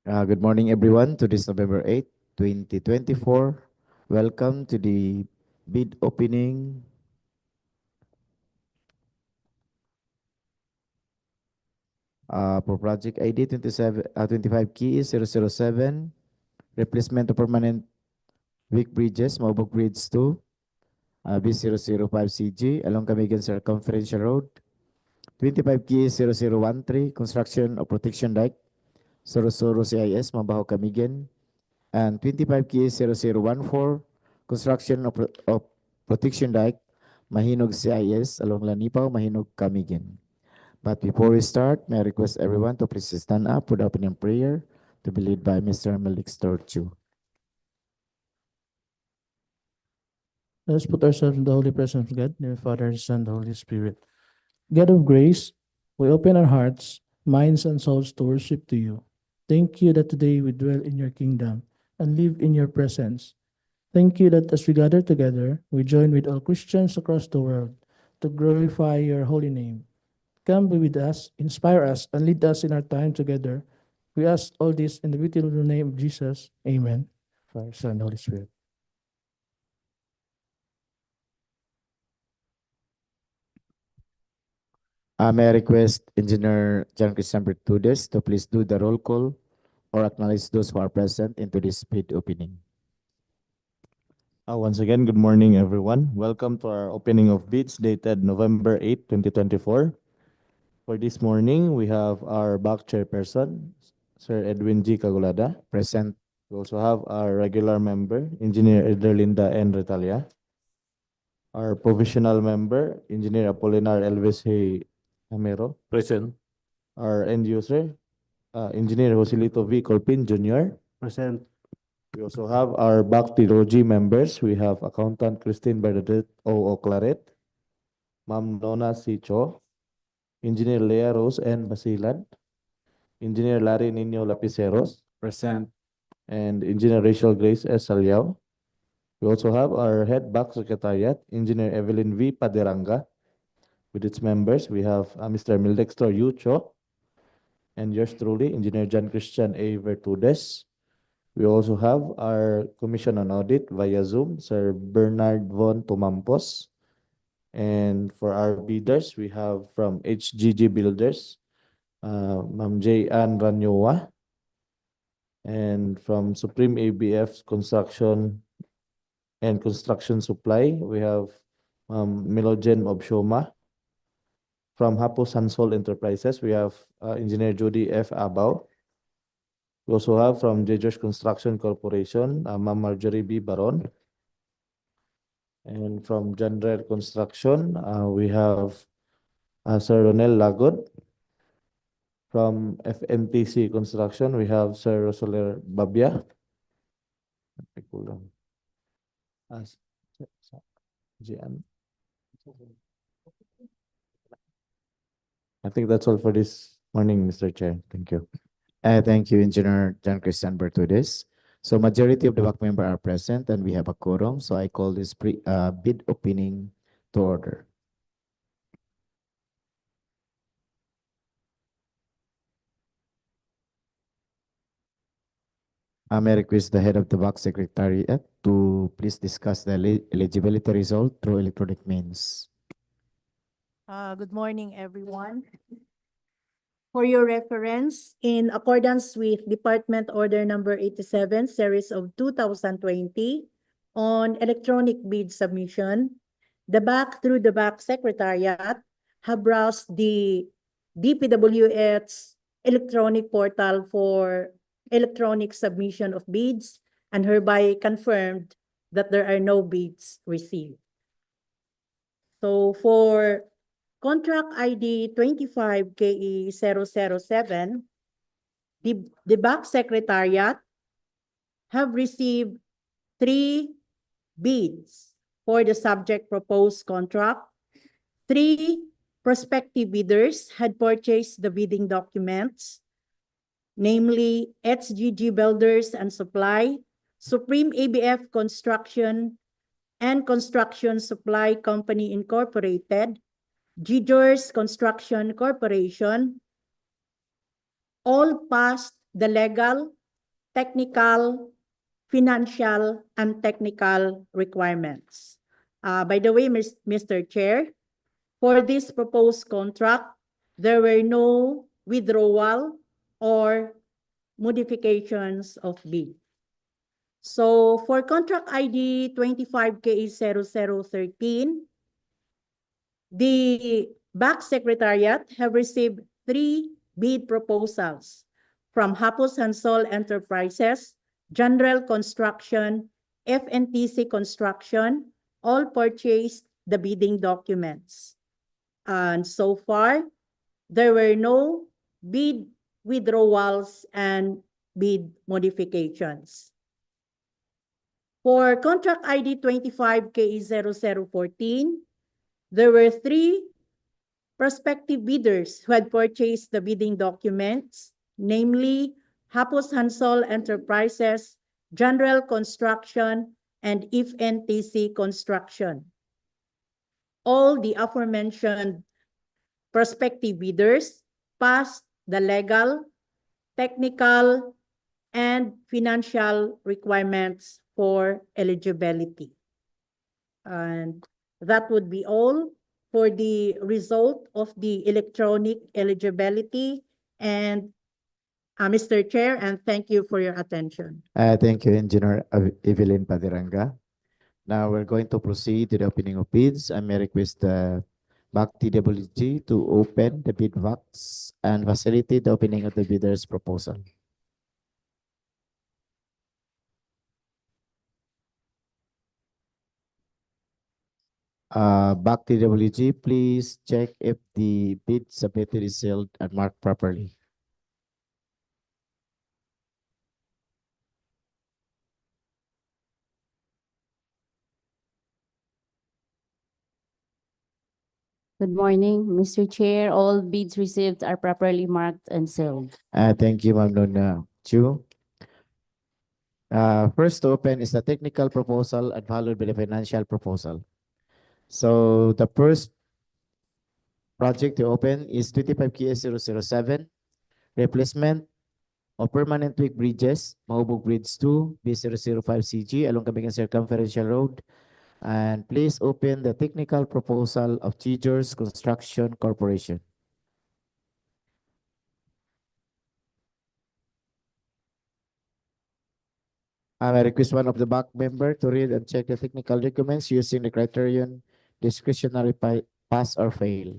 Good morning, everyone, to this November 8th, 2024. Welcome to the bid opening for project ID 25 key 007, replacement of permanent weak bridges, Maubog Bridge 2, B005CG along Camiguin Circumferential Road. 25 key 0013, construction of protection dike, Soro-Soro CIS, Mambajao Camiguin. And 25 key 0014, construction of protection dike, Mahinog CIS along Lanipao, Mahinog, Camiguin. But before we start, may I request everyone to please stand up for the opening prayer to be led by Mr. Malik Storchu. Let us put ourselves in the holy presence of God, the Father, the Son, the Holy Spirit. God of grace, we open our hearts, minds, and souls to worship to you. Thank you that today we dwell in your kingdom and live in your presence. Thank you that as we gather together, we join with all Christians across the world to glorify your holy name. Come be with us, inspire us, and lead us in our time together. We ask all this in the beautiful name of Jesus. Amen. Father, Son, and Holy Spirit. May I request Engineer John Christian Bertudes to please do the roll call or acknowledge those who are present into this bid opening. Once again, good morning, everyone. Welcome to our opening of bids dated November 8, 2024. For this morning, we have our back chairperson, Sir Edwin G. Cagulada. Present. We also have our regular member, Engineer Ederlinda N. Retalia. Our provisional member, Engineer Apolinar Elvis Hey Amero. Present. Our end user, Engineer Joselito V. Colpin Jr. Present. We also have our Bhakti Roji members. We have Accountant Christine Bernadette O. Claret, Ma'am Nona C. Cho, Engineer Lea Rose N. Basilan, Engineer Larry Nino Lapiceros, Present. and Engineer Rachel Grace S. Salyao. We also have our head back secretariat, Engineer Evelyn V. Paderanga. With its members, we have Mr. Mildexter Yu Cho, and yours truly, Engineer John Christian A. Vertudes. We also have our Commission on Audit via Zoom, Sir Bernard Von Tumampos. And for our bidders, we have from HGG Builders, Ma'am J. Ann Ranyowa. And from Supreme ABF Construction and Construction Supply, we have Melogen Obshoma. From Hapos Hansol Enterprises, we have Engineer Judy F. Abao. We also have from Jejos Construction Corporation, Ma'am Marjorie B. Baron. And from General Construction, we have Sir Ronel Lagot. From FNTC Construction, we have Sir Rosoler Babia. I think that's all for this morning, Mr. Chair. Thank you. Thank you, Engineer John Christian Bertudes. So majority of the back member are present and we have a quorum. So I call this bid opening to order. May I request the head of the back secretariat to please discuss the eligibility result through electronic means. Good morning, everyone. For your reference, in accordance with Department Order Number 87, Series of 2020, on electronic bid submission, the back through the back secretariat have browsed the DPWH electronic portal for electronic submission of bids and hereby confirmed that there are no bids received. So for Contract ID 25KE007, the back secretariat have received 3 bids for the subject proposed contract. 3 prospective bidders had purchased the bidding documents, namely HGG Builders and Supply, Supreme ABF Construction and Construction Supply Company Incorporated, Jejos Construction Corporation, all past the legal, technical, financial, and technical requirements. By the way, Mr. Chair, for this proposed contract, there were no withdrawal or modifications of bid. So for contract ID 25KE0013, the back secretariat have received 3 bid proposals from Hapos Hansol Enterprises, General Construction, FNTC Construction, all purchased the bidding documents. And so far, there were no bid withdrawals and bid modifications. For contract ID 25KE0014, there were 3 prospective bidders who had purchased the bidding documents, namely Hapos Hansol Enterprises, General Construction, and FNTC Construction. All the aforementioned prospective bidders passed the legal, technical, and financial requirements for eligibility. And that would be all for the result of the electronic eligibility. And Mr. Chair, and thank you for your attention. Thank you, Engineer Evelyn Padiranga. Now we're going to proceed to the opening of bids. I may request the BAC TWG to open the bid box and facilitate the opening of the bidder's proposal. BAC TWG, please check if the bid submitted is sealed and marked properly. Good morning, Mr. Chair. All bids received are properly marked and sealed. Thank you, Ma'am Nona Chu. First to open is the technical proposal and followed by the financial proposal. So the first project to open is 25KS007, replacement of permanent weak bridges, Maubog Bridge 2, B005CG along Camiguin Circumferential Road. And please open the technical proposal of Teachers Construction Corporation. I request one of the back member to read and check the technical documents using the criterion discretionary pass or fail.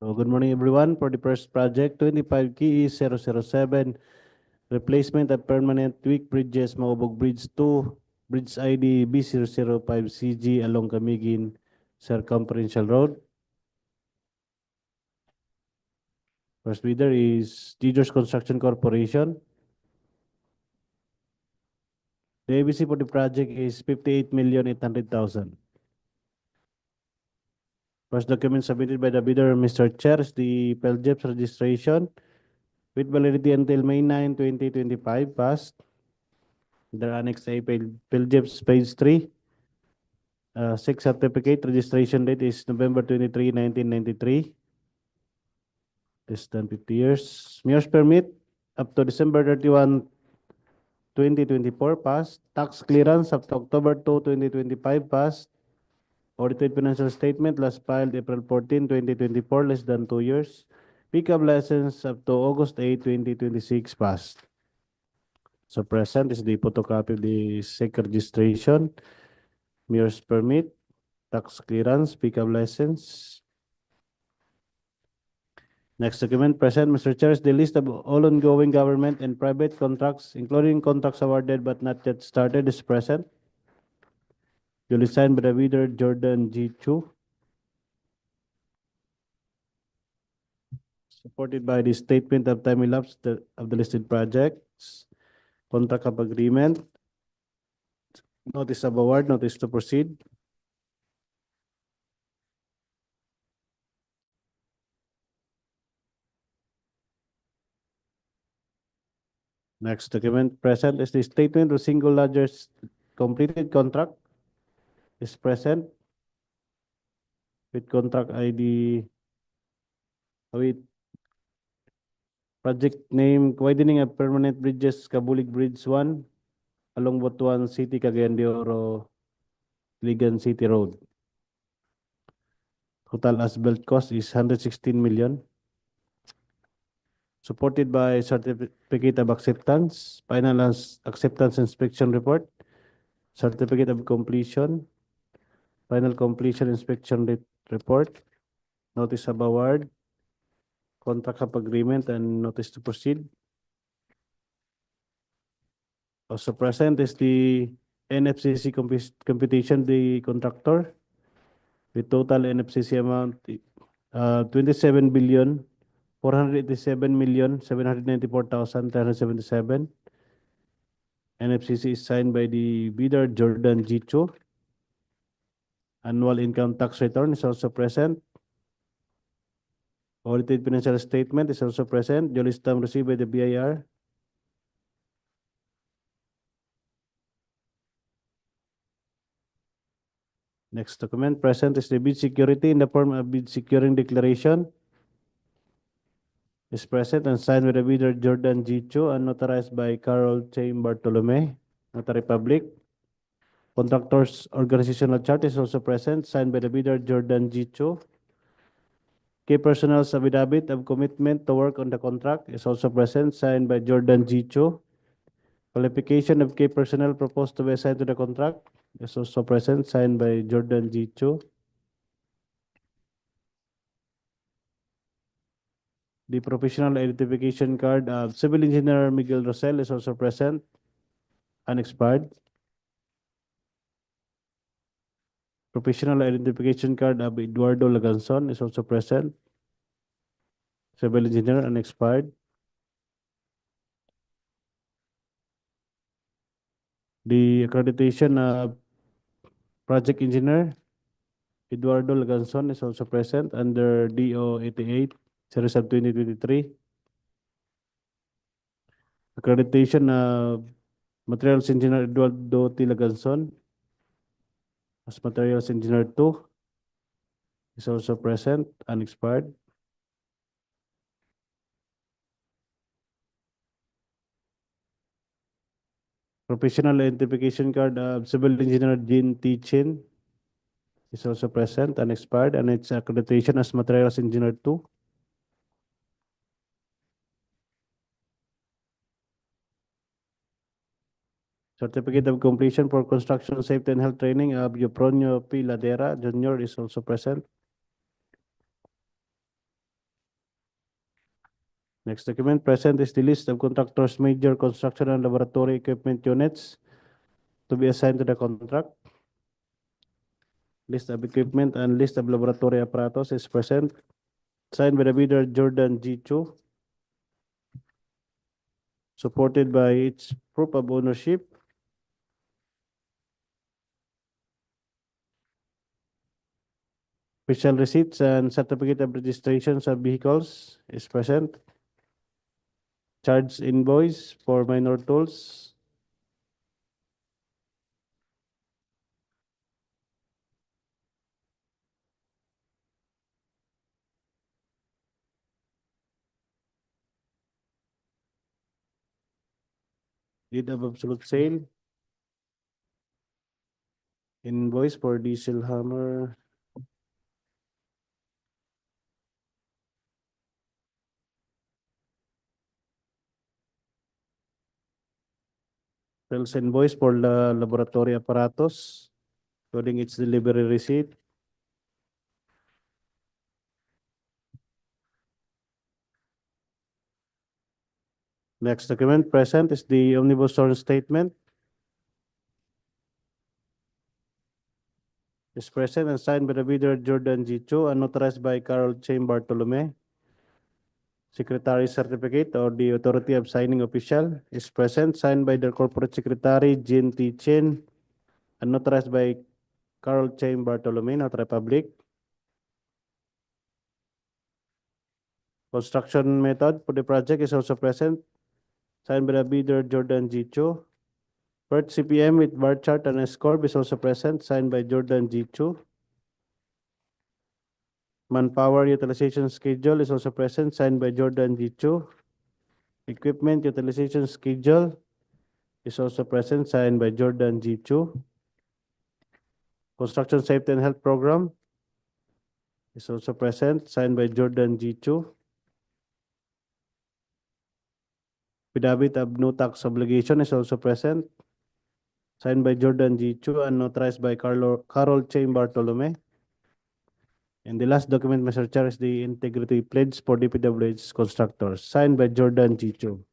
So good morning, everyone. For the first project, 25KE007, replacement of permanent weak bridges, Maubog Bridge 2, Bridge ID B005CG along Camiguin Circumferential Road. First bidder is Teachers Construction Corporation. The ABC for the project is 58,800,000. First document submitted by the bidder, Mr. Chair, is the PELJEPS registration with validity until May 9, 2025, passed. The Annex A PELJEPS page 3. 6 certificate registration date is November 23, 1993. Less than 50 years. Mayor's permit up to December 31, 2024, passed. Tax clearance up to October 2, 2025, passed. Audited financial statement last filed April 14, 2024, less than 2 years. Pickup license up to August 8, 2026 passed. So present is the photocopy of the SEC registration, mayor's permit, tax clearance, pickup license. Next document present, Mr. Chair, is the list of all ongoing government and private contracts, including contracts awarded but not yet started, is present. Duly signed by the bidder Jordan G. Chu. Supported by the statement of time elapsed of the listed projects, contract of agreement, notice of award, notice to proceed. Next document present is the statement of single largest completed contract is present with contract ID with project name widening of permanent bridges Kabulig Bridge 1 along Butuan City, Cagayan de Oro, Ligan City Road. Total as-built cost is 116 million. Supported by certificate of acceptance, final acceptance inspection report, certificate of completion, final completion inspection report, notice of award, contract of agreement, and notice to proceed. Also present is the NFCC computation, the contractor, with total NFCC amount 27 billion 487,794,377. NFCC is signed by the bidder Jordan G. Chu. Annual income tax return is also present. Audited financial statement is also present. Duly stamped received by the BIR. Next document present is the bid security in the form of bid securing declaration. Is present and signed by the bidder Jordan G. Chu and notarized by Carol J. Bartolome, Notary Public. Contractors organizational chart is also present, signed by the bidder Jordan G. Chu. Key personnel's affidavit of commitment to work on the contract is also present, signed by Jordan G. Chu. Qualification of key personnel proposed to be assigned to the contract is also present, signed by Jordan G. Chu. The professional identification card of Civil Engineer Miguel Rosel is also present, unexpired. Professional identification card of Eduardo Laganson is also present, Civil Engineer, unexpired. The accreditation of Project Engineer Eduardo Laganson is also present under DO 88, series of 2023. Accreditation of Materials Engineer Eduardo T. Laganson as Materials Engineer 2 is also present, unexpired. Professional identification card of Civil Engineer Jean T. Chin is also present, unexpired, and its accreditation as Materials Engineer 2. Certificate of completion for construction safety and health training of Eupronio P. Ladera Jr. is also present. Next document present is the list of contractors' major construction and laboratory equipment units to be assigned to the contract. List of equipment and list of laboratory apparatus is present, signed by the bidder Jordan G. Chu, supported by its proof of ownership. Official receipts and certificate of registrations of vehicles is present. Charge invoice for minor tools. Deed of absolute sale. Invoice for diesel hammer. Sales invoice for the laboratory apparatus, including its delivery receipt. Next document present is the omnibus sworn statement. Is present and signed by the bidder Jordan G. Chu and notarized by Carol Chaim Bartolome. Secretary certificate or the authority of signing official is present, signed by the corporate secretary Jean T. Chen and notarized by Carol Chaim Bartolome, Notary Public. Construction method for the project is also present, signed by the bidder Jordan G. Chu. PERT CPM with bar chart and S-corp is also present, signed by Jordan G. Chu. Manpower utilization schedule is also present, signed by Jordan G. Chu. Equipment utilization schedule is also present, signed by Jordan G. Chu. Construction safety and health program is also present, signed by Jordan G. Chu. Affidavit of no tax obligation is also present, signed by Jordan G. Chu and notarized by Carol Chaim Bartolome. And the last document, Mr. Chair, is the integrity pledge for DPWH constructors, signed by Jordan G. Chu.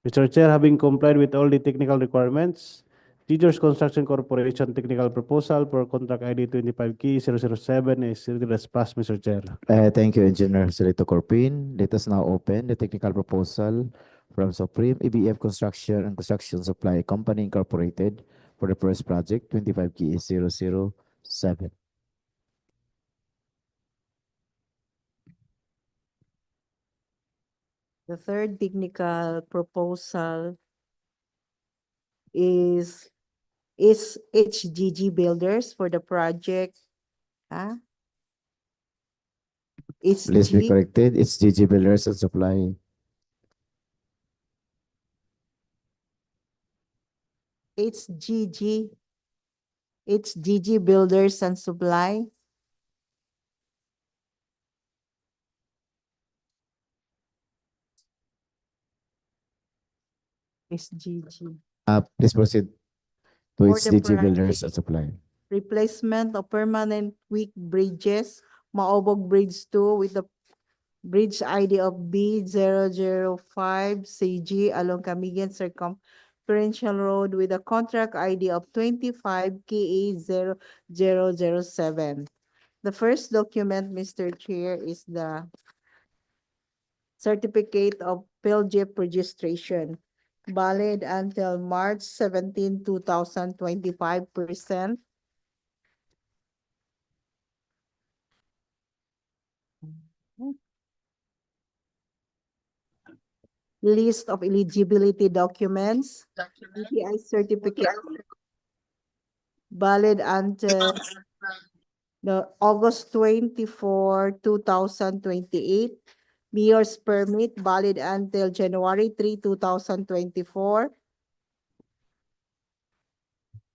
Mr. Chair, having complied with all the technical requirements, Teachers Construction Corporation technical proposal for contract ID 25K007 is ready as passed, Mr. Chair. Thank you, Engineer Celito Corpin. Let us now open the technical proposal from Supreme EBF Construction and Construction Supply Company Incorporated for the first project 25K007. The third technical proposal is HGG Builders for the project. Please be HG, corrected. It's GG Builders and Supply. HGG Builders and Supply. HGG. Please proceed to For its the GG Builders project. and Supply. Replacement of permanent weak bridges, Maubog Bridge 2 with the bridge ID of B005 CG along Camiguin Circumferential Road with a contract ID of 25KA0007. The first document, Mr. Chair, is the Certificate of PhilJIP registration, valid until March 17, 2025%. List of eligibility documents, DTI certificate, valid until the August 24, 2028. Mayor's permit, valid until January 3, 2024.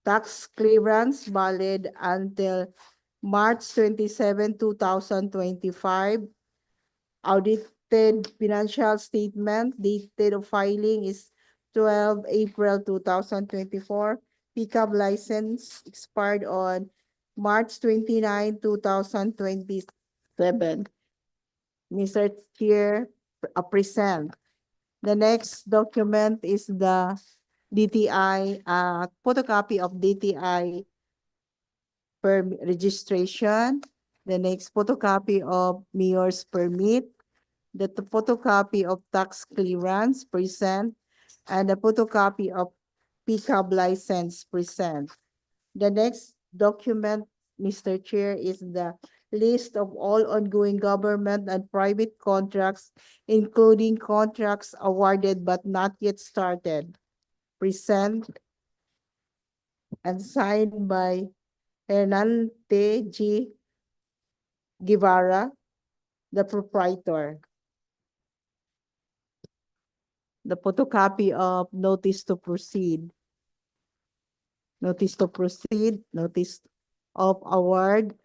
Tax clearance, valid until March 27, 2025. Audited financial statement, dated of filing is 12 April 2024. Pickup license expired on March 29, 2027. Mr. Chair, present. The next document is the DTI, photocopy of DTI registration. The next photocopy of mayor's permit. The photocopy of tax clearance present. And the photocopy of pickup license present. The next document, Mr. Chair, is the list of all ongoing government and private contracts, including contracts awarded but not yet started, present and signed by Hernante G. Guevara, the proprietor. The photocopy of notice to proceed. notice to proceed, notice of award,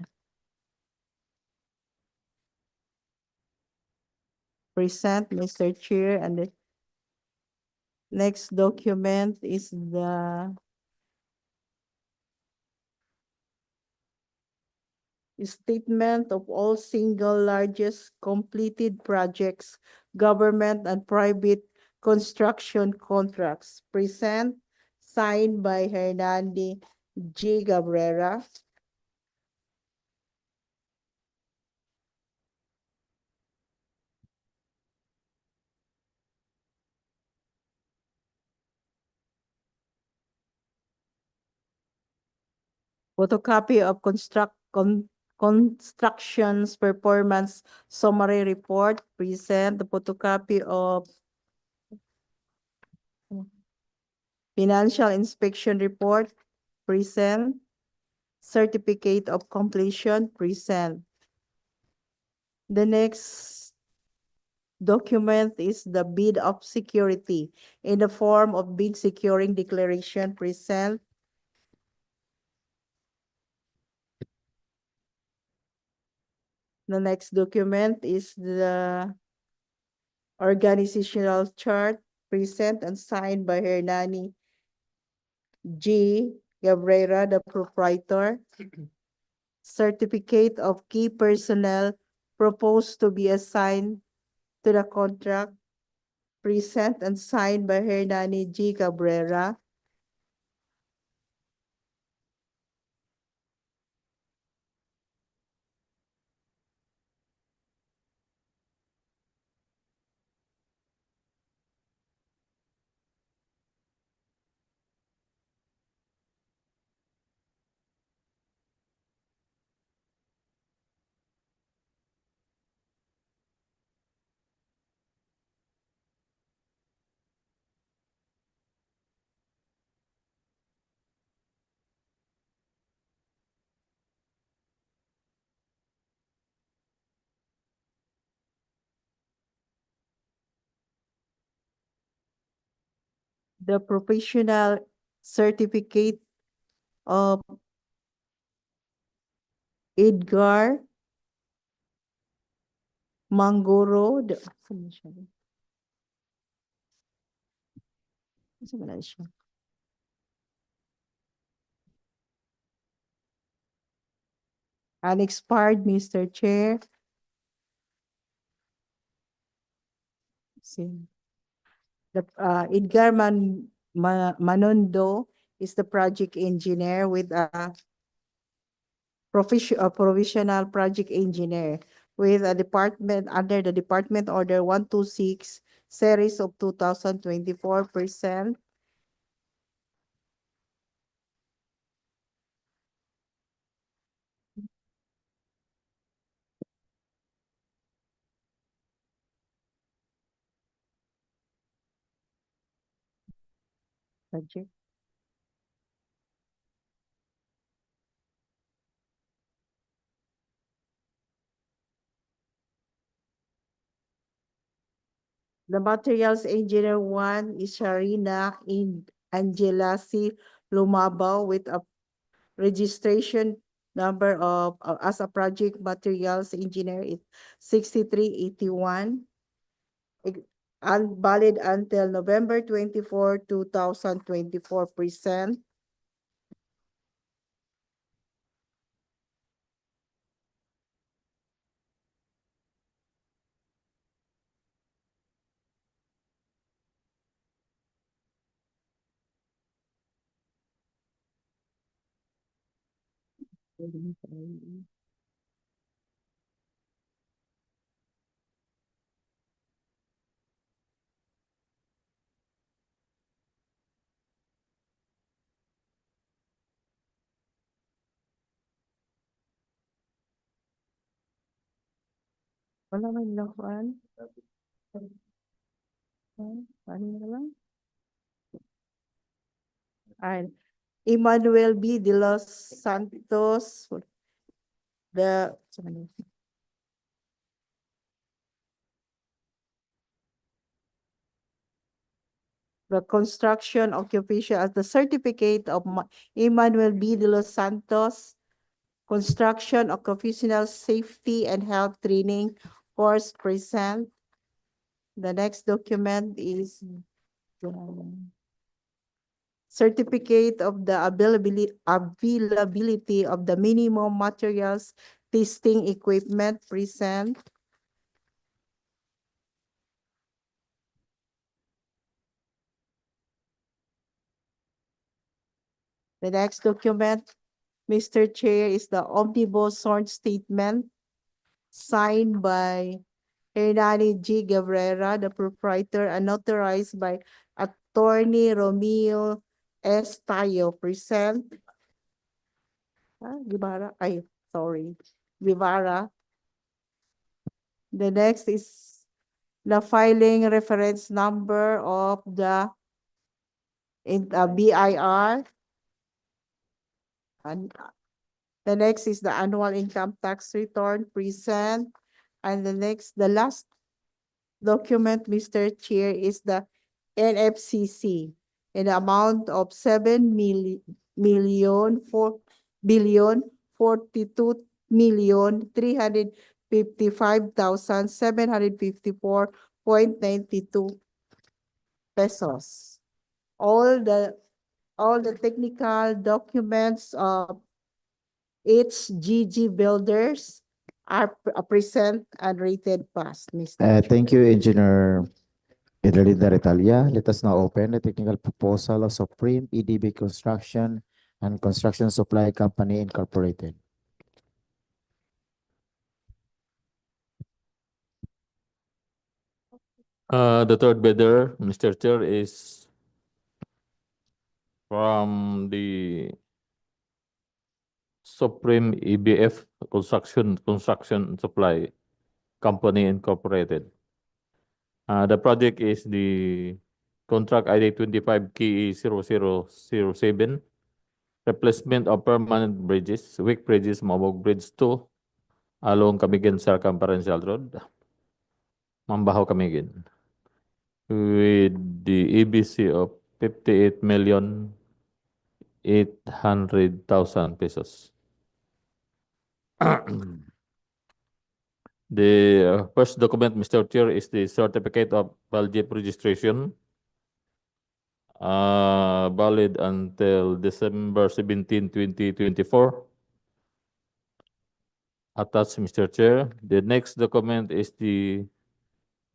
present, Mr. Chair, and the next document is the statement of all single largest completed projects, government and private construction contracts, present, signed by Hernandi G. Cabrera. Photocopy of constructions performance summary report, present the photocopy of financial inspection report, present, certificate of completion, present. The next document is the bid of security in the form of bid securing declaration, present. The next document is the organizational chart, present and signed by Hernani G. Cabrera, the proprietor. Certificate of key personnel proposed to be assigned to the contract, present and signed by Hernani G. Cabrera. The professional certificate of Edgar Mangoro. Saan ba siya? Unexpired, Mr. Chair. Edgar Manondo is the project engineer with a provisional project engineer with a department under the Department Order 126 series of 2024%. Project. The materials engineer one is Sharina in Angela C. Lumabao with a registration number of as a project materials engineer is 6381. Valid until November 24, 2024, present. Wala man lang kuan. Ano na lang? Ay, Emmanuel B. de los Santos. The the construction occupation as the certificate of Emmanuel B. de los Santos, construction occupational safety and health training course present. The next document is the certificate of the availability of the minimum materials testing equipment present. The next document, Mr. Chair, is the omnibus sworn statement signed by Hernani G. Cabrera, the proprietor, and notarized by Attorney Romeo S. Tayo, present. Guevara, sorry, Guevara. The next is the filing reference number of the BIR. And the next is the annual income tax return present. And the last document, Mr. Chair, is the NFCC in the amount of 7,042,355,754.92 pesos. All the technical documents of HGG Builders are present and rated pass, Mr. Thank you, Engineer Edelinda Retalia. Let us now open the technical proposal of Supreme EDB Construction and Construction Supply Company Incorporated. The third bidder, Mr. Chair, is from the Supreme EBF Construction Supply Company Incorporated. The project is the contract ID 25KE0007, replacement of permanent bridges, weak bridges, Maubog Bridge 2, along Camiguin Circumferential Road, Mambajao, Camiguin, with the EBC of 58,800,000 pesos. The first document, Mr. Chair, is the certificate of Baljip registration, valid until December 17, 2024. Attached, Mr. Chair. The next document is the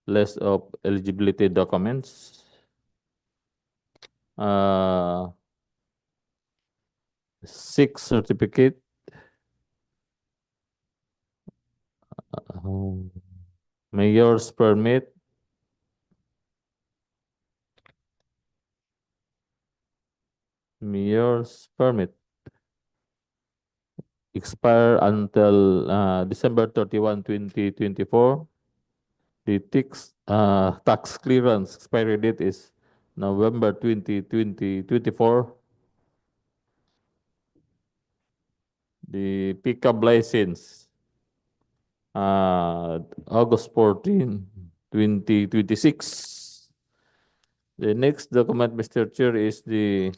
list of eligibility documents. Six certificate. Mayor's permit. Mayor's permit. Expire until December 31, 2024. The tax clearance expiry date is November 20, 2024. The pickup license, August 14, 2026. The next document, Mr. Chair, is the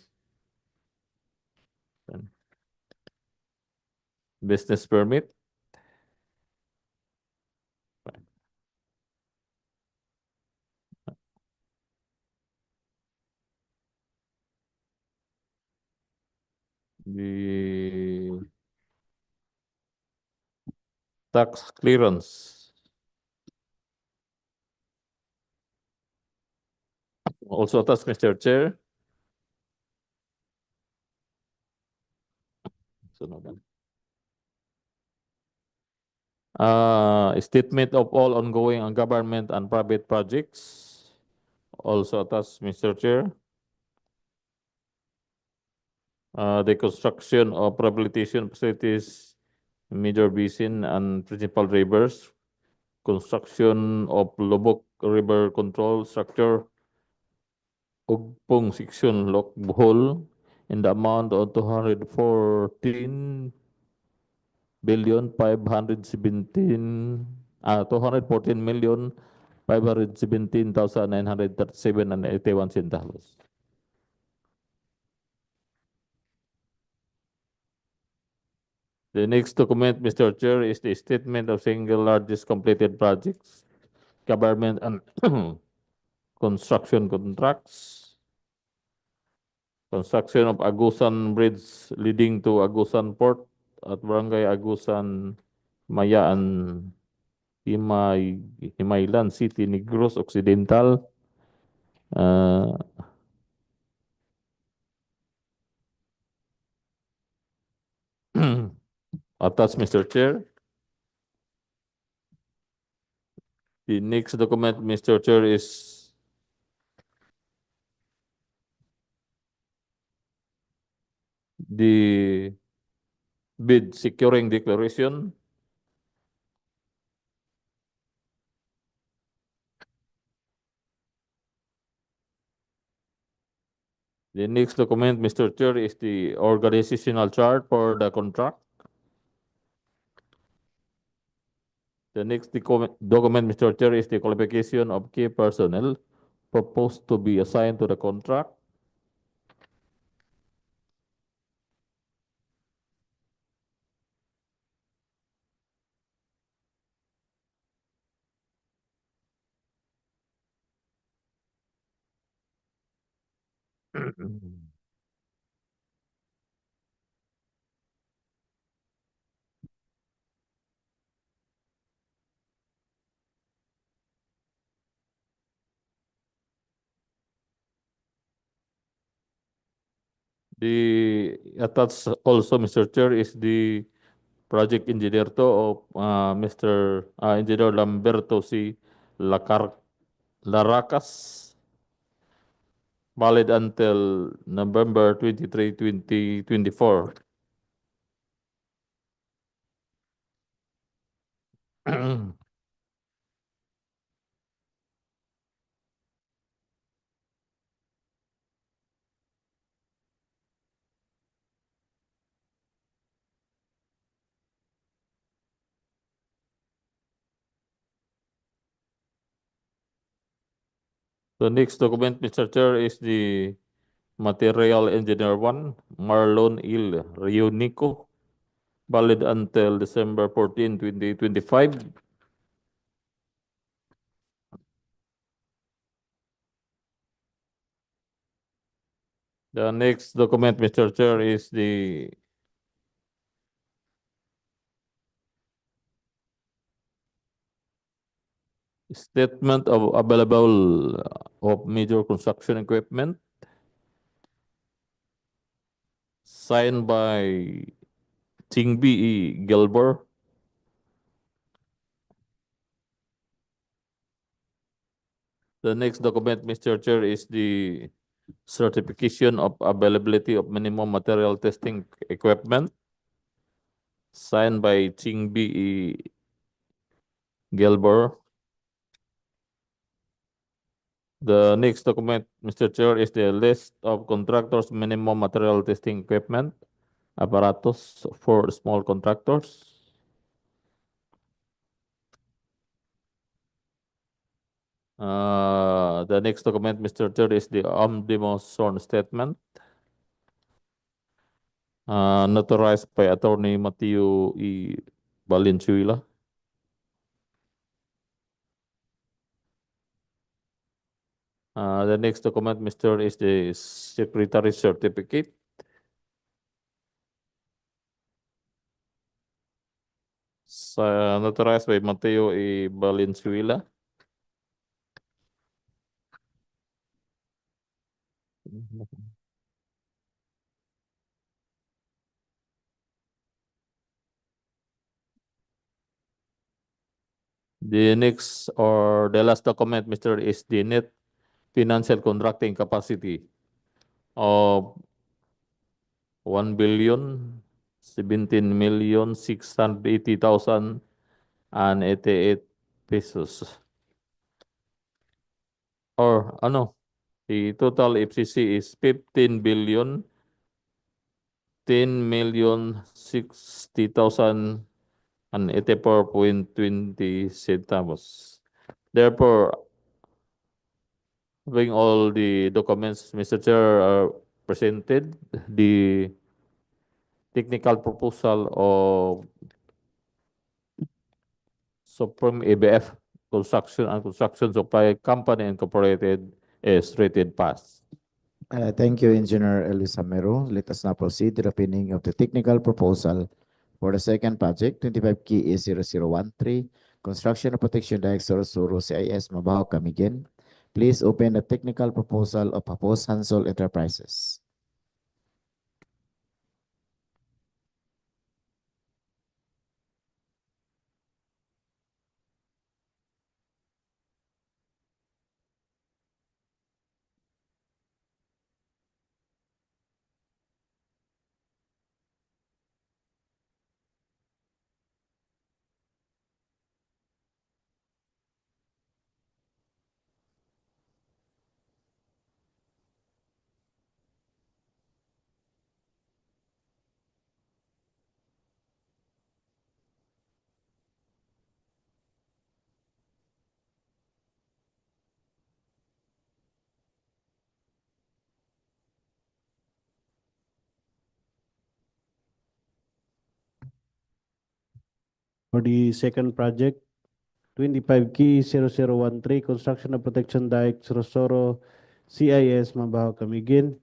business permit. The tax clearance. Also attached, Mr. Chair. Statement of all ongoing and government and private projects. Also attached, Mr. Chair. The construction of rehabilitation facilities, major basin and principal rivers, construction of Lubok River Control Structure, Ugpong Section Lock Bohol, in the amount of 214,517,214,000,000 517,937.81 centavos. The next document, Mr. Chair, is the statement of single largest completed projects, government and construction contracts. Construction of Agusan Bridge leading to Agusan Port at Barangay Agusan, Mayaan, Himaylan City, Negros Occidental. Attached, Mr. Chair. The next document, Mr. Chair, is the bid securing declaration. The next document, Mr. Chair, is the organizational chart for the contract. The next document, Mr. Chair, is the qualification of key personnel proposed to be assigned to the contract. The attached also, Mr. Chair, is the project engineer to of Mr. Engineer Lamberto C. Laracas, valid until November 23, 2024. The next document, Mr. Chair, is the Material Engineer 1, Marlon Il Rionico, valid until December 14, 2025. The next document, Mr. Chair, is the statement of available of major construction equipment signed by Chingbi E. Gilbert. The next document, Mr. Chair, is the certification of availability of minimum material testing equipment signed by Chingbi E. Gilbert. The next document, Mr. Chair, is the list of contractors' minimum material testing equipment apparatus for small contractors. The next document, Mr. Chair, is the omnibus sworn statement notarized by Attorney Mateo E. Valenzuela. The next document, Mr. is the Secretary's certificate. Notarized by Mateo E. Valenzuela. The next or the last document, Mr. is the net financial contracting capacity of 1,017,680,088 pesos. Or ano, the total FCC is 15,010,060,084.20 centavos. Therefore, having all the documents, Mr. Chair, are presented, the technical proposal of Supreme ABF Construction and Construction Supply Company Incorporated is rated pass. Thank you, Engineer Elisamero. Let us now proceed to the opinion of the technical proposal for the second project, 25 KE 0013, construction of protection dike Soro-Soro CIS Maubog Camiguin. Please open the technical proposal of Papos Hansol Enterprises. For the second project, 25 Key 0013, construction of protection dike Soro-Soro CIS Mambajao Camiguin.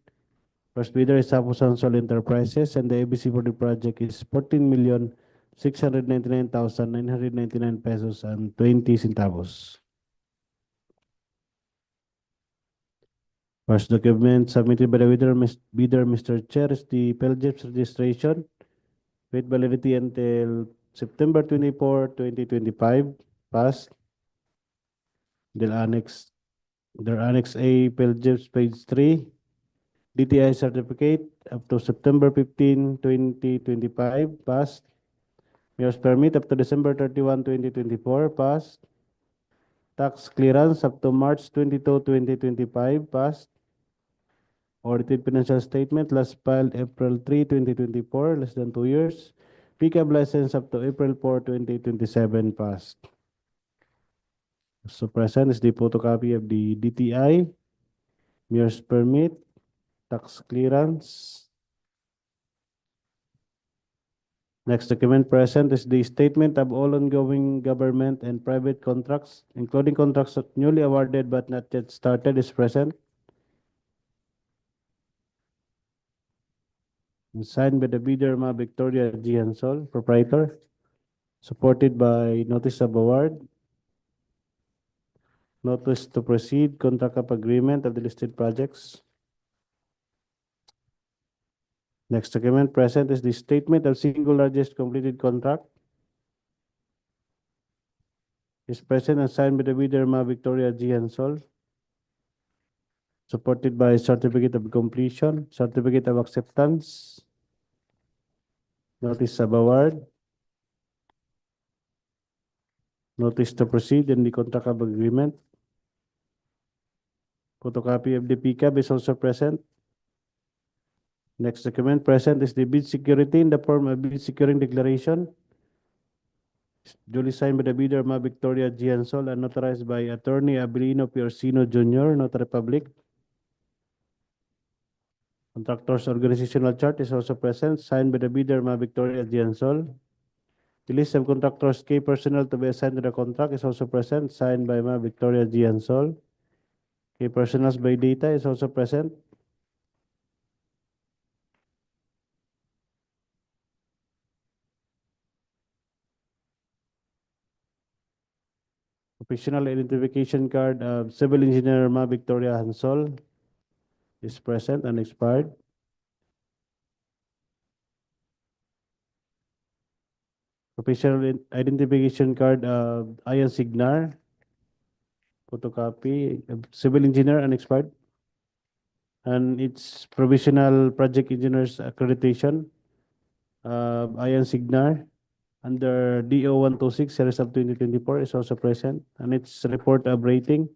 First bidder is Papos Hansol Enterprises, and the ABC for the project is 14,699,999 pesos and 20 centavos. First document submitted by the bidder, Mr. Chair, is the PLJEP's registration with validity until September 24, 2025, passed. Their Annex A, PLJEP's page 3, DTI certificate up to September 15, 2025, passed. Mayor's permit up to December 31, 2024, passed. Tax clearance up to March 22, 2025, passed. Audited financial statement last filed April 3, 2024, less than 2 years. Pickup license up to April 4, 2027, passed. So present is the photocopy of the DTI, Mayor's permit, tax clearance. Next document present is the statement of all ongoing government and private contracts, including contracts newly awarded but not yet started, is present. And signed by the bidder, Victoria G. Hansol, proprietor, supported by notice of award, notice to proceed, contract of agreement of the listed projects. Next document present is the statement of single largest completed contract. Is present and signed by the bidder, Victoria G. Hansol, supported by certificate of completion, certificate of acceptance, notice of award, notice to proceed, and the contract of agreement. Photocopy of the PCAB is also present. Next document present is the bid security in the form of bid securing declaration. Duly signed by the bidder, Victoria G. Hansol, and notarized by Attorney Abilino Piercino Jr., Notary Public. Contractors organizational chart is also present, signed by the bidder, Victoria G. Hansol. The list of contractors' key personnel to be assigned to the contract is also present, signed by Victoria G. Hansol. Key personnel by data is also present. Professional identification card of Civil Engineer Victoria Hansol is present and expired. Professional identification card of Ian Signar, photocopy of Civil Engineer and expired. And its provisional project engineer's accreditation of Ian Signar under DO 126 series of 2024 is also present, and its report of rating.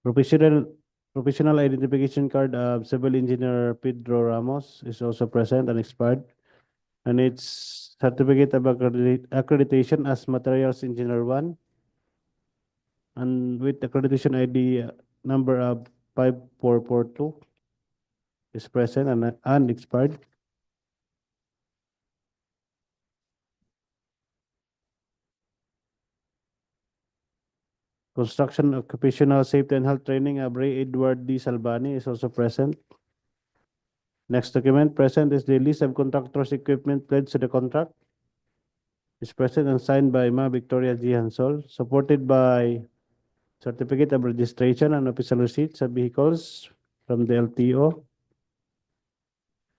Professional Professional identification card of Civil Engineer Pedro Ramos is also present and expired. And its certificate of accreditation as Materials Engineer 1. And with accreditation ID number of 5442 is present and unexpired. Construction Occupational Safety and Health Training of Ray Edward D. Salbani is also present. Next document present is the list of contractors' equipment pledged to the contract. Is present and signed by Ma Victoria G. Hansol, supported by certificate of registration and official receipts of vehicles from the LTO.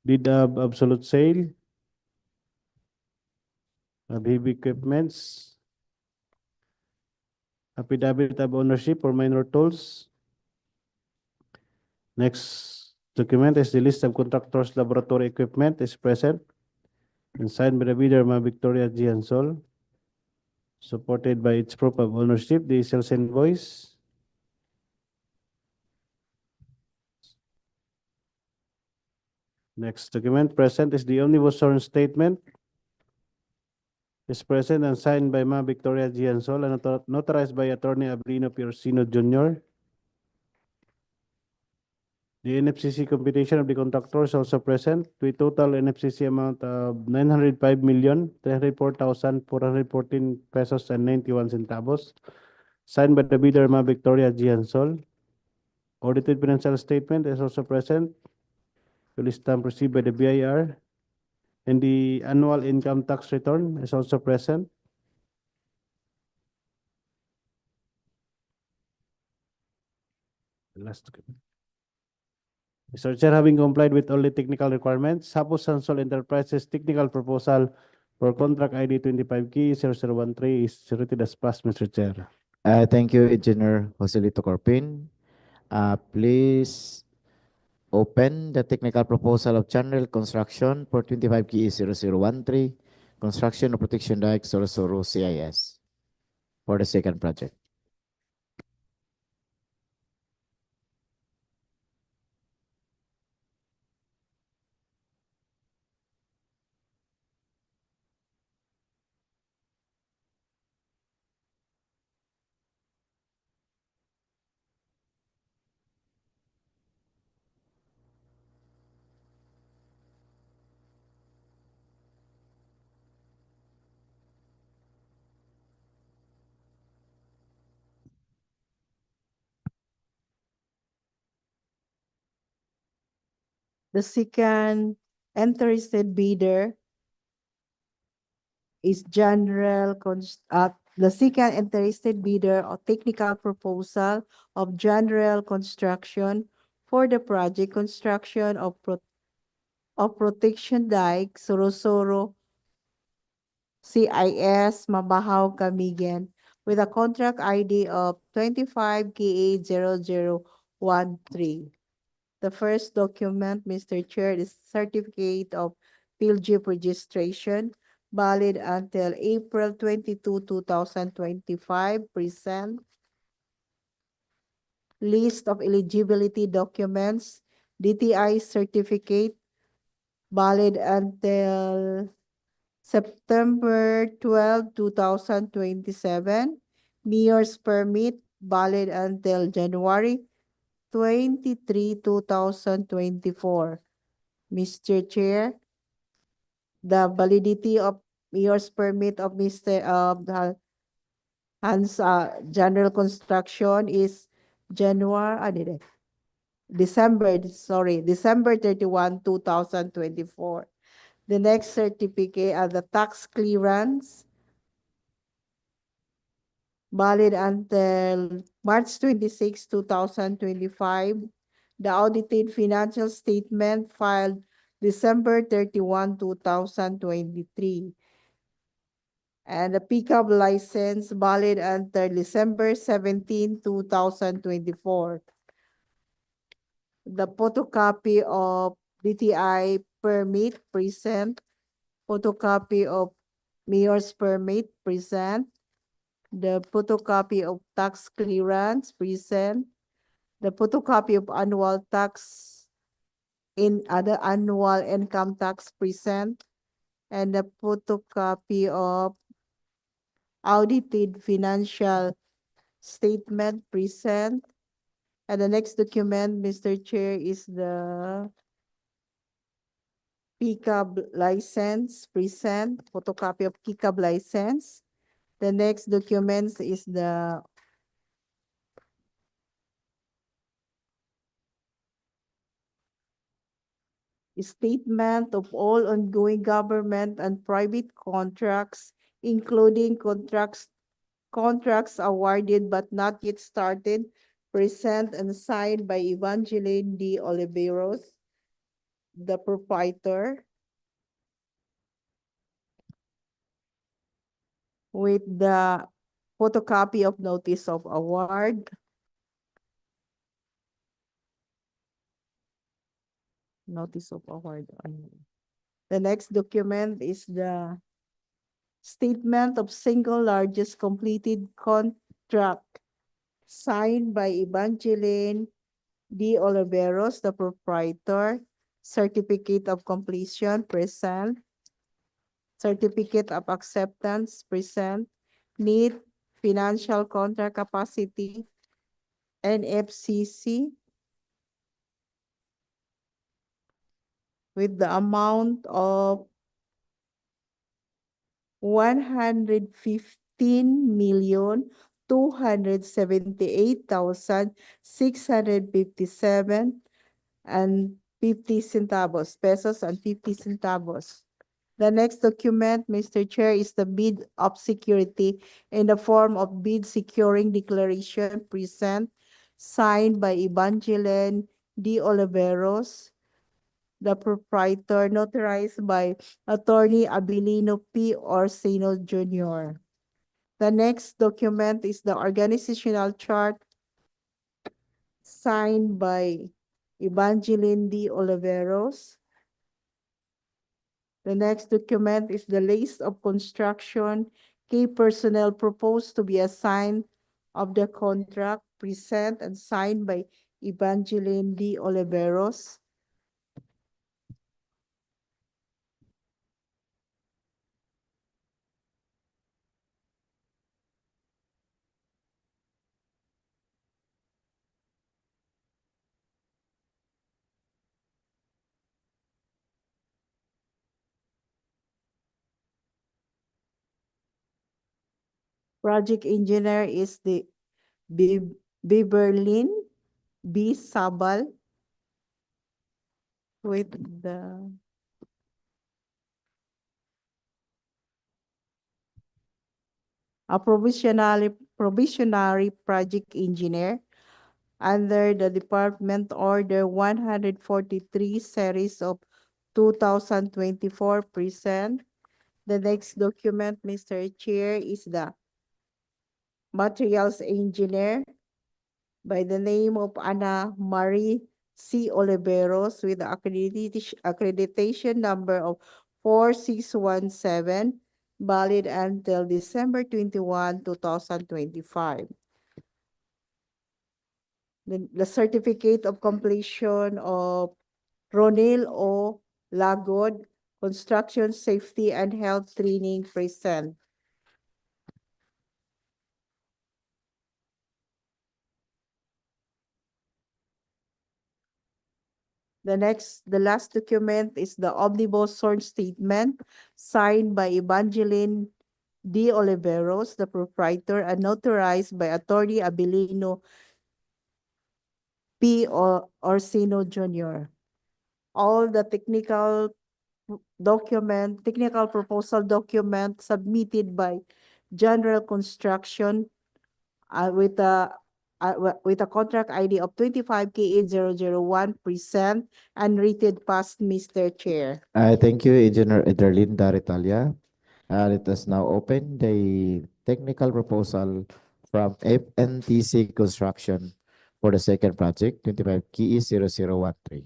Deed of absolute sale of heavy equipments. Affidavit of ownership for minor tools. Next document is the list of contractors' laboratory equipment is present and signed by the bidder, Ma Victoria G. Hansol, supported by its proof of ownership, the sales invoice. Next document present is the omnibus sworn statement. Is present and signed by Ma Victoria G. Hansol and notarized by Attorney Abrino Piercino Jr. The NFCC computation of the contractor is also present to a total NFCC amount of 905,304,414 pesos and 91 centavos. Signed by the bidder, Ma Victoria G. Hansol. Audited financial statement is also present. Fully stamp received by the BIR. And the annual income tax return is also present. The last document. Mr. Chair, having complied with all the technical requirements, Hapos Hansol Enterprises technical proposal for contract ID 25K0013 is rated as passed, Mr. Chair. Thank you, Engineer Joselito Corpin. Please open the technical proposal of Channel Construction for 25K0013, construction of protection dike Soro-Soro CIS for the second project. The second interested bidder is the second interested bidder or technical proposal of general construction for the project construction of protection dike Soro-Soro CIS Mambajao Camiguin with a contract ID of 25KA0013. The first document, Mr. Chair, is certificate of PhilGIP registration valid until April 22, 2025. Present. List of eligibility documents, DTI certificate valid until September 12, 2027. Mayor's permit valid until January 23, 2024. Mr. Chair, the validity of mayor's permit of Mr. Hans General Construction is December 31, 2024. The next certificate are the tax clearance valid until March 26, 2025. The audited financial statement filed December 31, 2023. And the pickup license valid until December 17, 2024. The photocopy of DTI permit present. Photocopy of mayor's permit present. The photocopy of tax clearance present. the photocopy of annual tax the annual income tax present, and the photocopy of audited financial statement present. And the next document, Mr. Chair, is the PCAB license present, photocopy of PCAB license. The next documents is the statement of all ongoing government and private contracts, including contracts awarded but not yet started, present and signed by Evangeline D. Oliveros, the proprietor, with the photocopy of notice of award. Notice of award. The next document is the statement of single largest completed contract signed by Evangeline D. Oliveros, the proprietor, certificate of completion present, certificate of acceptance present, need financial contract capacity, NFCC, with the amount of 115,278,657 and 50 centavos, pesos and 50 centavos. The next document, Mr. Chair, is the bid of security in the form of bid securing declaration present, signed by Evangeline D. Oliveros, the proprietor, notarized by Attorney Abilino P. Orsino Jr. The next document is the organizational chart signed by Evangeline D. Oliveros. The next document is the list of construction key personnel proposed to be assigned of the contract present and signed by Evangeline D. Oliveros. Project engineer is the Biberlin B. Sabal, with the provisionary project engineer under the Department Order 143 series of 2024 present. The next document, Mr. Chair, is the materials engineer by the name of Ana Marie C. Oliveros, with the accreditation number of 4617, valid until December 21, 2025. The certificate of completion of Ronil O. Lagod, construction safety and health training present. The last document is the omnibus sworn statement signed by Evangeline D. Oliveros, the proprietor, and notarized by Attorney Abilino P. Orsino Jr. All the technical proposal document submitted by General Construction with a contract ID of 25K8001 present and rated passed, Mr. Chair. Thank you, Engineer Ederlin Daritalia. Let us now open the technical proposal from FNTC Construction for the second project, 25KE0013.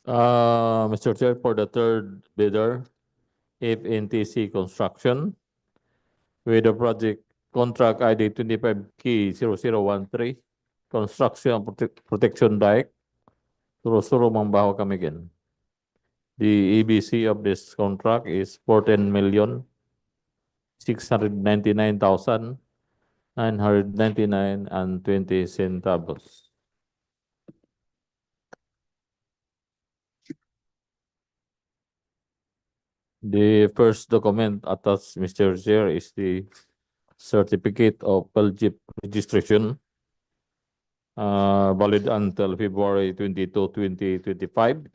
Mr. Chair, for the third bidder, FNTC Construction, with the project contract ID 25K0013, construction protection dike, Soro-Soro, Mambajao, Camiguin. The EBC of this contract is 14,699,999 and 20 centavos. The first document attached, Mr. Chair, is the certificate of LGIP registration, valid until February 22, 2025.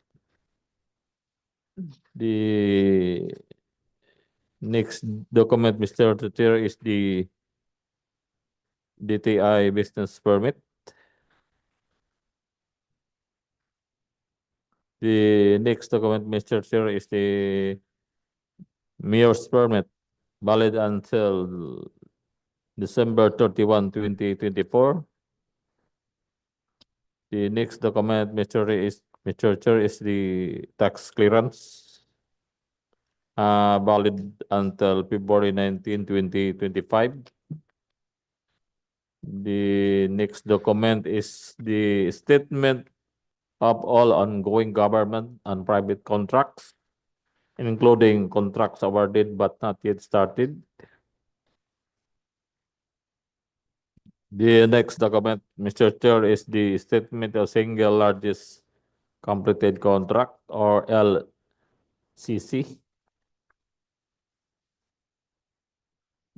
The next document, Mr. Chair, is the DTI business permit. The next document, Mr. Chair, is the mayor's permit, valid until December 31, 2024. The next document, Mr. Chair, is the tax clearance, valid until February 19, 2025. The next document is the statement of all ongoing government and private contracts, including contracts awarded but not yet started. The next document, Mr. Chair, is the statement of single largest completed contract, or LCC.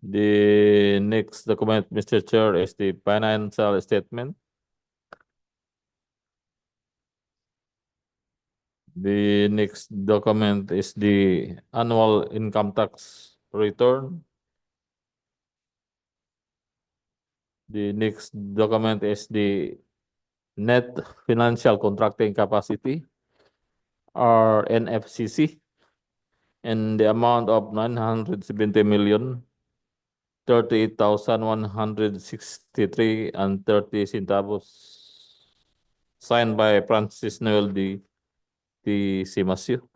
The next document, Mr. Chair, is the financial statement. The next document is the annual income tax return. The next document is the net financial contracting capacity, or NFCC, in the amount of 970 million 38,163 and 30 centavos, signed by Francis Noel D. Simasio.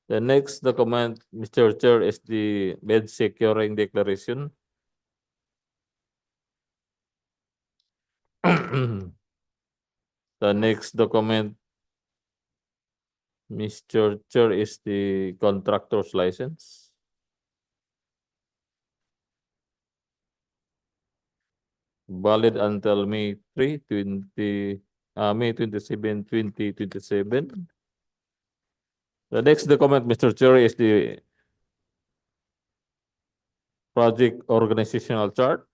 The next document, Mr. Chair, is the bed securing declaration. The next document, Mr. Chair, is the contractor's license. Valid until May 27, 2027. The next document, Mr. Chair, is the project organizational chart,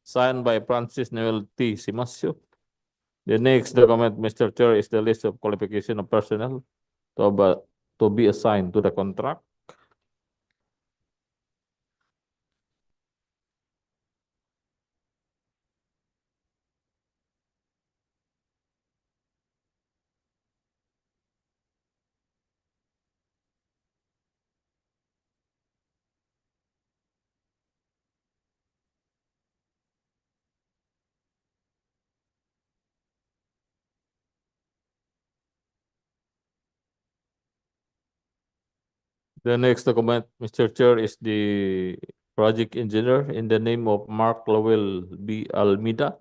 signed by Francis Noel T. Simasio. The next document, Mr. Chair, is the list of qualification of personnel to be assigned to the contract. The next document, Mr. Chair, is the project engineer in the name of Mark Lowell B. Almeida.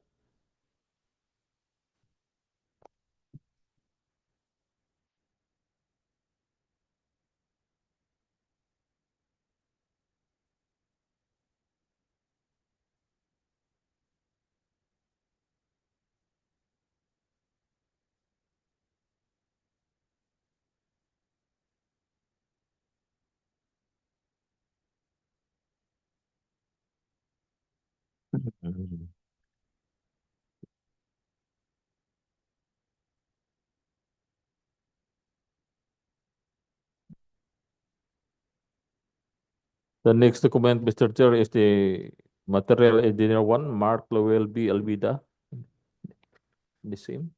The next document, Mr. Chair, is the material engineer one, Mark Lowell B. Almeida. The same.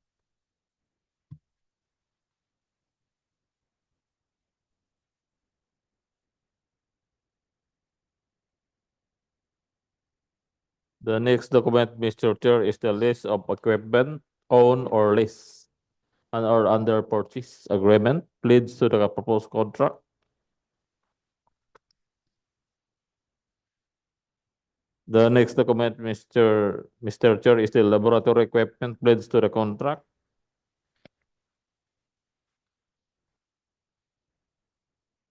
The next document, Mr. Chair, is the list of equipment owned or leased and or under purchase agreement pleads to the proposed contract. The next document, Mr. Chair, is the laboratory equipment pledged to the contract.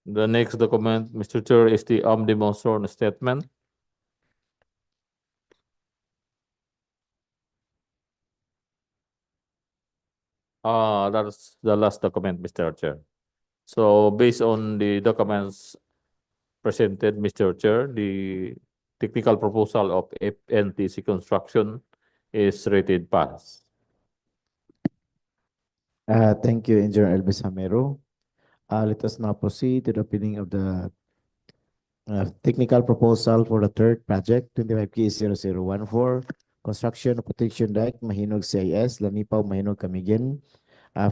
The next document, Mr. Chair, is the omnibus sworn statement. That's the last document, Mr. Chair. So based on the documents presented, Mr. Chair, the technical proposal of FNTC Construction is rated pass. Thank you, Engineer Elvis Hamero. Let us now proceed to the opening of the technical proposal for the third project, 25K0014, construction of protection deck, Mahinog CIS, Lanipao, Mahinog, Camiguin.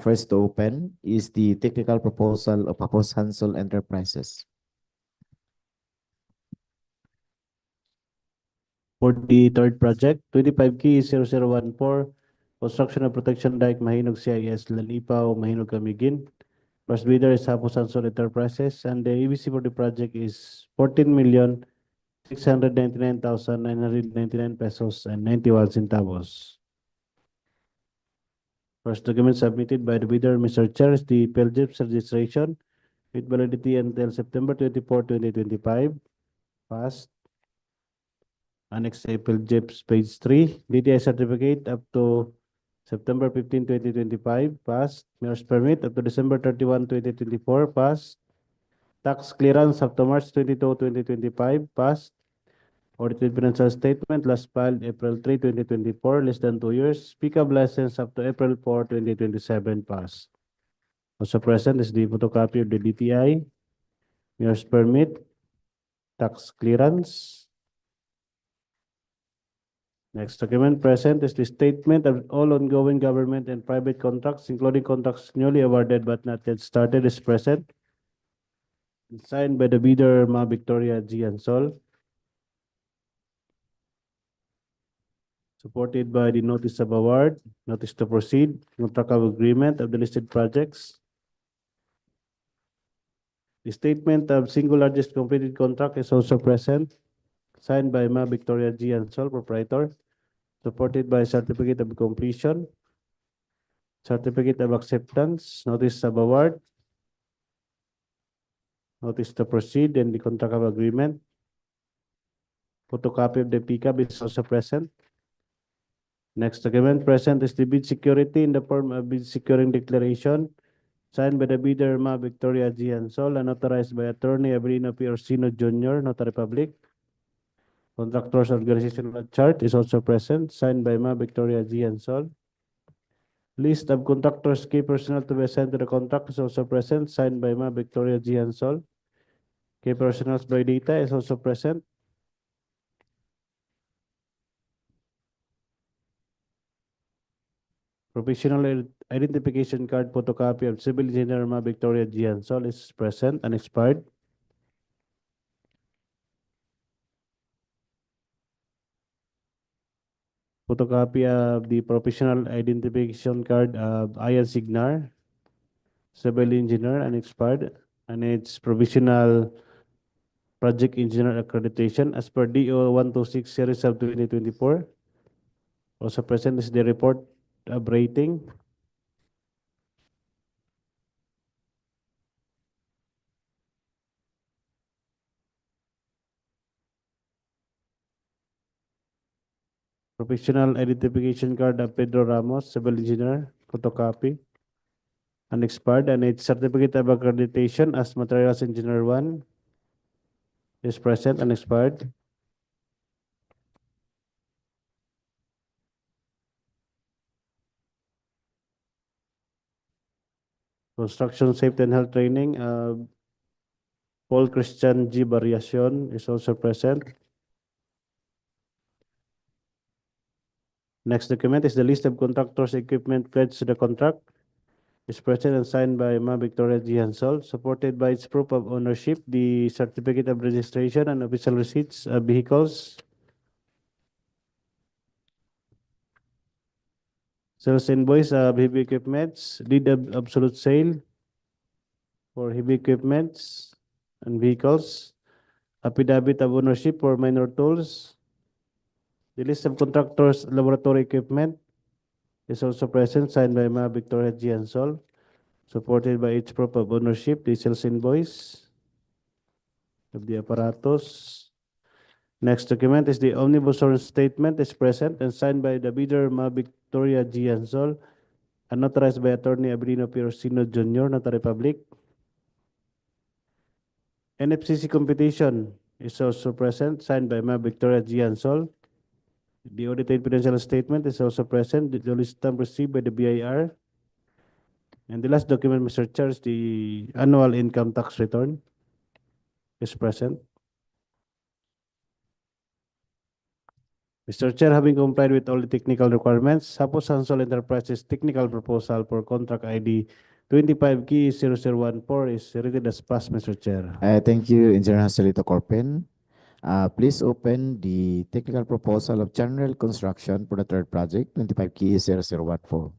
First to open is the technical proposal of Papos Hansel Enterprises. For the third project, 25K0014, construction of protection dike, Mahinog CIS, Lanipao, Mahinog, Camiguin. First bidder is Papos Hansel Enterprises, and the EBC for the project is 14,699,999 pesos and 91 centavos. First document submitted by the bidder, Mr. Chair, is the PLJIP's registration with validity until September 24, 2025. Passed. Annex A PLJIP's page 3, DTI certificate up to September 15, 2025. Passed. Mayor's permit up to December 31, 2024. Passed. Tax clearance up to March 22, 2025. Passed. Audited financial statement last filed April 3, 2024, less than 2 years. Pickup license up to April 4, 2027. Passed. Also present is the photocopy of the DTI, mayor's permit, tax clearance. Next document present is the statement of all ongoing government and private contracts, including contracts newly awarded but not yet started, is present. It's signed by the bidder, Ma Victoria G. Ansol. Supported by the notice of award, notice to proceed, contract of agreement of the listed projects. The statement of single largest completed contract is also present, signed by Ma Victoria G. Ansol, proprietor, supported by certificate of completion, certificate of acceptance, notice of award, notice to proceed, and the contract of agreement. Photocopy of the pickup is also present. Next document present is the bid security in the form of bid securing declaration, signed by the bidder, Ma Victoria G. Ansol, and authorized by Attorney Avelino P. Orsino Jr., Notary Public. Contractors organizational chart is also present, signed by Ma Victoria G. Ansol. List of contractors, key personnel to be assigned to the contract is also present, signed by Ma Victoria G. Ansol. Key personnel by data is also present. Professional identification card photocopy of Civil Engineer Ma Victoria G. Ansol is present and expired. Photocopy of the professional identification card of Ian Signar, Civil Engineer, and expired, and its provisional project engineer accreditation as per DO 126 series of 2024. Also present is the report of rating. Professional identification card of Pedro Ramos, Civil Engineer, photocopy, and expired, and its certificate of accreditation as Materials Engineer 1 is present and expired. Construction Safety and Health Training, Paul Christian G. Variacion is also present. Next document is the list of contractors' equipment pledged to the contract. Is present and signed by Ma Victoria G. Ansol, supported by its proof of ownership, the certificate of registration, and official receipts of vehicles. Sales invoice of heavy equipments, deed of absolute sale for heavy equipments and vehicles, affidavit of ownership for minor tools, The list of contractors' laboratory equipment is also present, signed by Ma Victoria G. Ansol, supported by each proof of ownership, the sales invoice of the apparatus. Next document is the omnibus orange statement is present and signed by the bidder Ma Victoria G. Ansol and notarized by Attorney Abelino P. Orsino Jr., Notary Public. NFCC competition is also present, signed by Ma Victoria G. Ansol. The audited financial statement is also present, the duly stamp received by the BIR. And the last document, Mr. Chair, is the annual income tax return is present. Mr. Chair, having complied with all the technical requirements, Hapos Hansol Enterprises technical proposal for contract ID 25K0014 is rated as passed, Mr. Chair. Thank you, Engineer Haselito Corpen. Please open the technical proposal of general construction for the third project, 25K0014.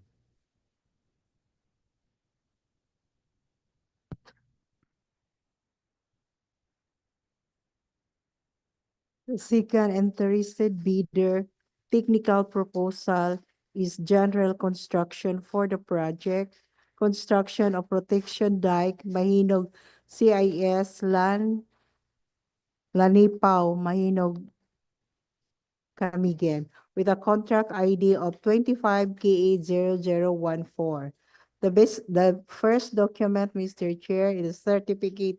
The second interested bidder technical proposal is general construction for the project, construction of protection dike, Mahinog, CIS, Lanipao, Mahinog, Camiguin, with a contract ID of 25KA0014. The first document, Mr. Chair, is a certificate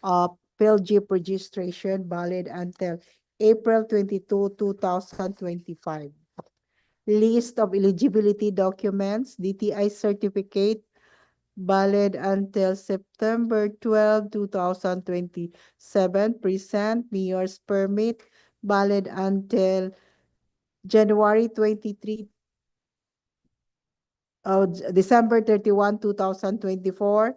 of PLG registration valid until April 22, 2025. List of eligibility documents, DTI certificate valid until September 12, 2027. Present mayor's permit valid until January 23, December 31, 2024.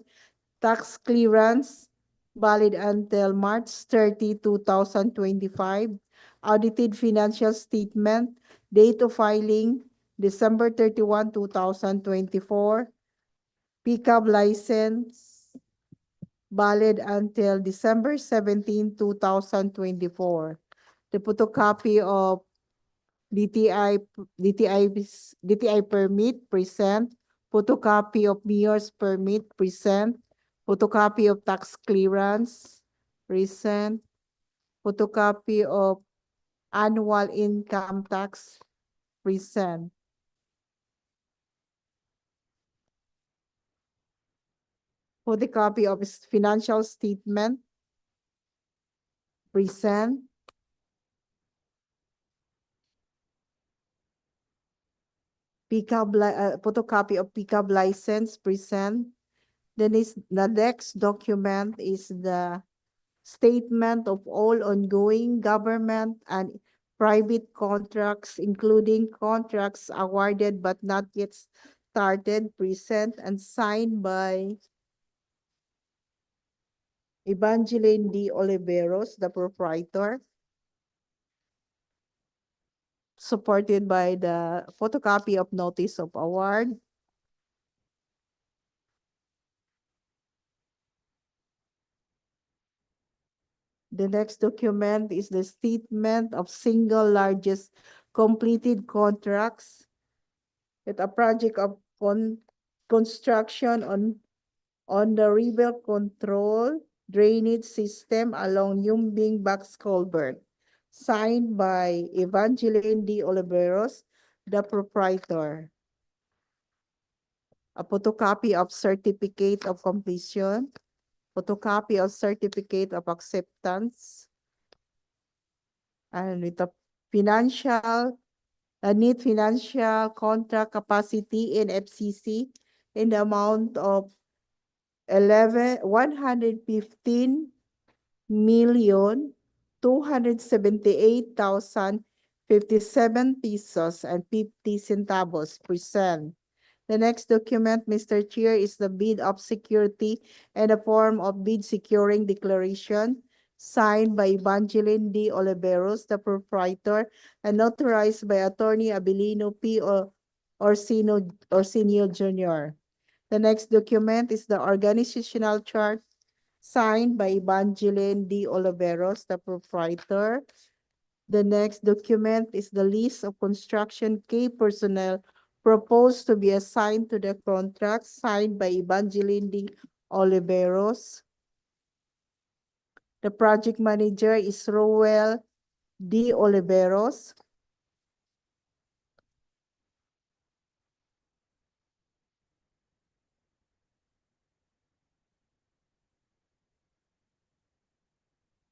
Tax clearance valid until March 30, 2025. Audited financial statement, date of filing, December 31, 2024. Pickup license valid until December 17, 2024. The photocopy of DTI permit present. Photocopy of mayor's permit present. Photocopy of tax clearance present. Photocopy of annual income tax present. Photocopy of financial statement present. Photocopy of pickup license present. Then the next document is the statement of all ongoing government and private contracts, including contracts awarded but not yet started, present and signed by Evangeline D. Oliveros, the proprietor, supported by the photocopy of notice of award. The next document is the statement of single largest completed contracts with a project of construction on the river control drainage system along Yumbing Box Culvert, signed by Evangeline D. Oliveros, the proprietor. A photocopy of certificate of completion, photocopy of certificate of acceptance, and with a need financial contract capacity in FCC in the amount of 178,278,057 pesos and 50 centavos present. The next document, Mr. Chair, is the bid of security and a form of bid securing declaration signed by Evangeline D. Oliveros, the proprietor, and notarized by Attorney Abelino P. Orsino Jr. The next document is the organizational chart signed by Evangeline D. Oliveros, the proprietor. The next document is the list of construction key personnel proposed to be assigned to the contract signed by Evangeline D. Oliveros. The project manager is Roel D. Oliveros.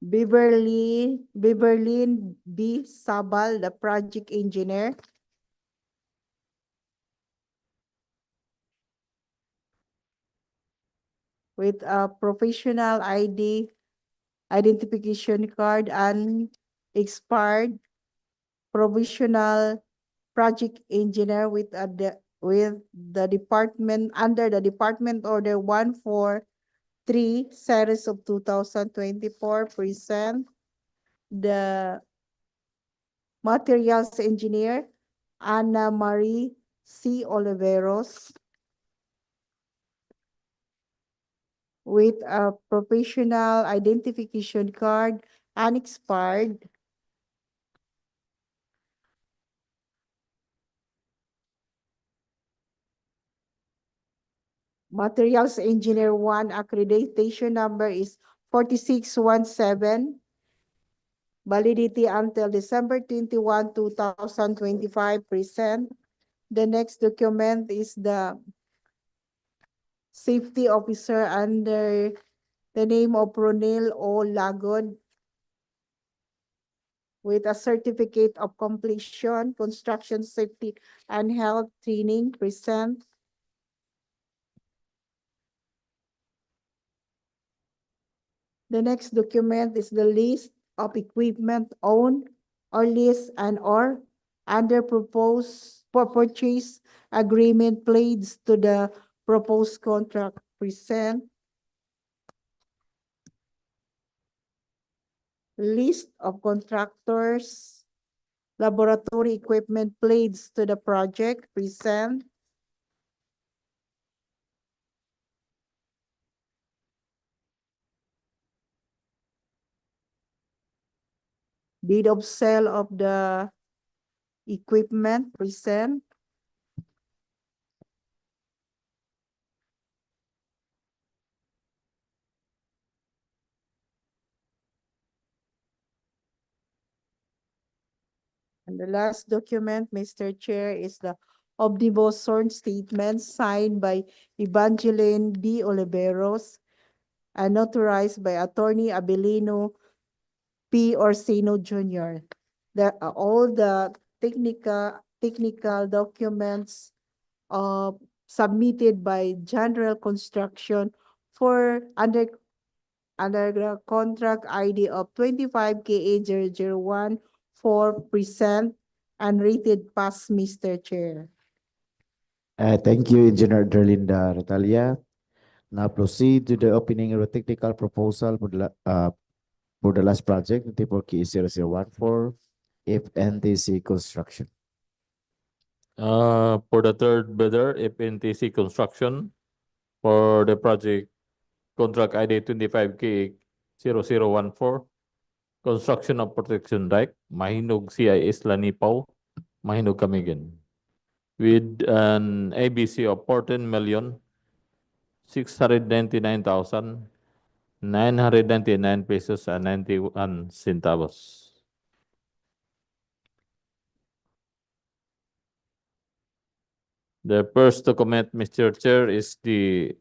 Beverlyn B. Sabal, the project engineer. With a professional identification card and expired provisional project engineer with the department under the department order 143 series of 2024 present the materials engineer Ana Marie C. Oliveros with a professional identification card unexpired. Materials Engineer 1 accreditation number is 4617. Validity until December 21, 2025 present. The next document is the safety officer under the name of Ronel O. Lagod with a certificate of completion, construction safety and health training present. The next document is the list of equipment owned or leased and or under proposed for purchase agreement plates to the proposed contract present. List of contractors, laboratory equipment plates to the project present. Deed of sale of the equipment present. And the last document, Mr. Chair, is the omnibus sworn statement signed by Evangeline D. Oliveros and notarized by Attorney Abelino P. Orsino Jr. All the technical documents submitted by General Construction for under the contract ID of 25KA001 for present and rated pass, Mr. Chair. Thank you, Engineer Derlinda Retalia. Now proceed to the opening of the technical proposal for the last project, 24K0014, if NTC Construction. For the third bidder, if NTC Construction, for the project contract ID 25K0014, construction of protection dike, Mahinog CIS Lanipao, Mahinog Camiguin, with an ABC of 14,699,999 pesos and 91 centavos. The first document, Mr. Chair, is the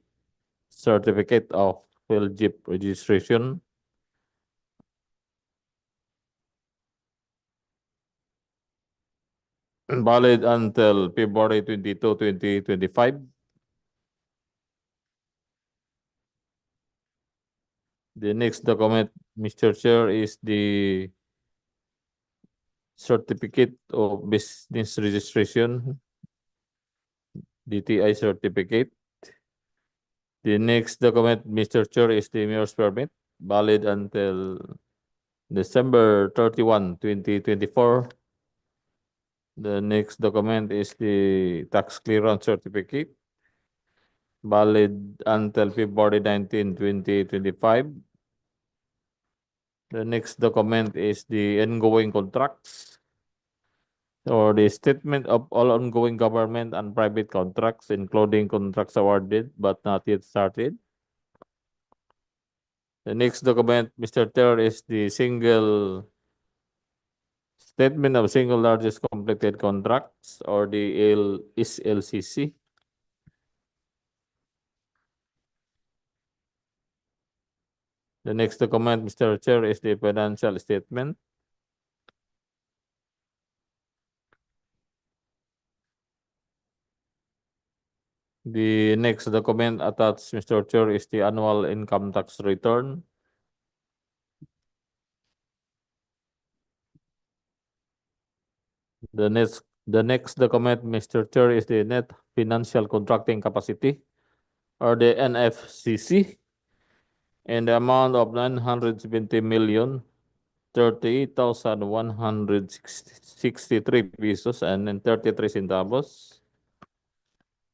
certificate of PhilJIP registration. Valid until February 22, 2025. The next document, Mr. Chair, is the certificate of business registration, DTI certificate. The next document, Mr. Chair, is the mayor's permit, valid until December 31, 2024. The next document is the tax clearance certificate, valid until February 19, 2025. The next document is the ongoing contracts or the statement of all ongoing government and private contracts, including contracts awarded but not yet started. The next document, Mr. Chair, is the statement of single largest completed contracts or the SLCC. The next document, Mr. Chair, is the financial statement. The next document attached, Mr. Chair, is the annual income tax return. The next document, Mr. Chair, is the net financial contracting capacity or the NFCC in the amount of 970,038,163 pesos and then 33 centavos.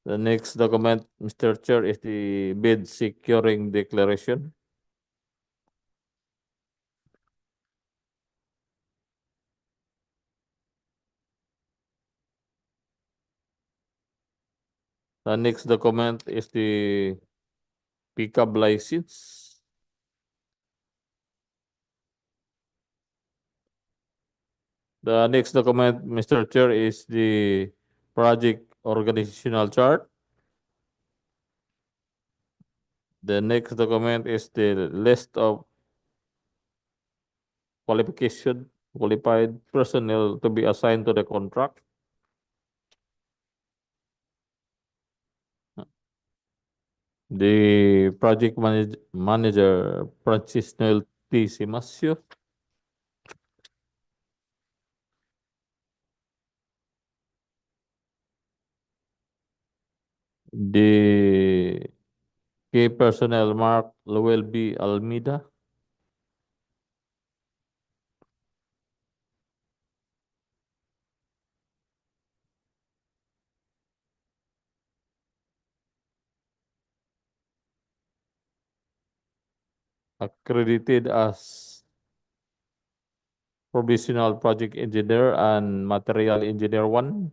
The next document, Mr. Chair, is the bid securing declaration. The next document is the pickup license. The next document, Mr. Chair, is the project organizational chart. The next document is the list of qualified personnel to be assigned to the contract. The project manager, Francis Noel T. Simasio. The key personnel, Mark Lowell B. Almeida. Accredited as provisional project engineer and material engineer 1.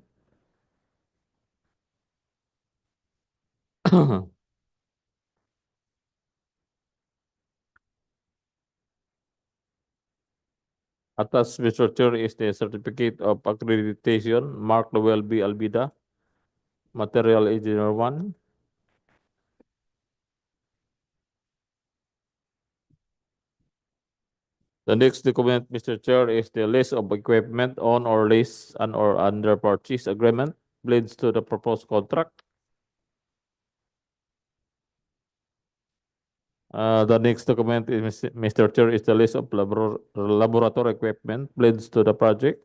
Attached, Mr. Chair, is the certificate of accreditation, Mark Lowell B. Almeida, material engineer 1. The next document, Mr. Chair, is the list of equipment on or lease and or under purchase agreement leads to the proposed contract. The next document is, Mr. Chair, is the list of laboratory equipment leads to the project.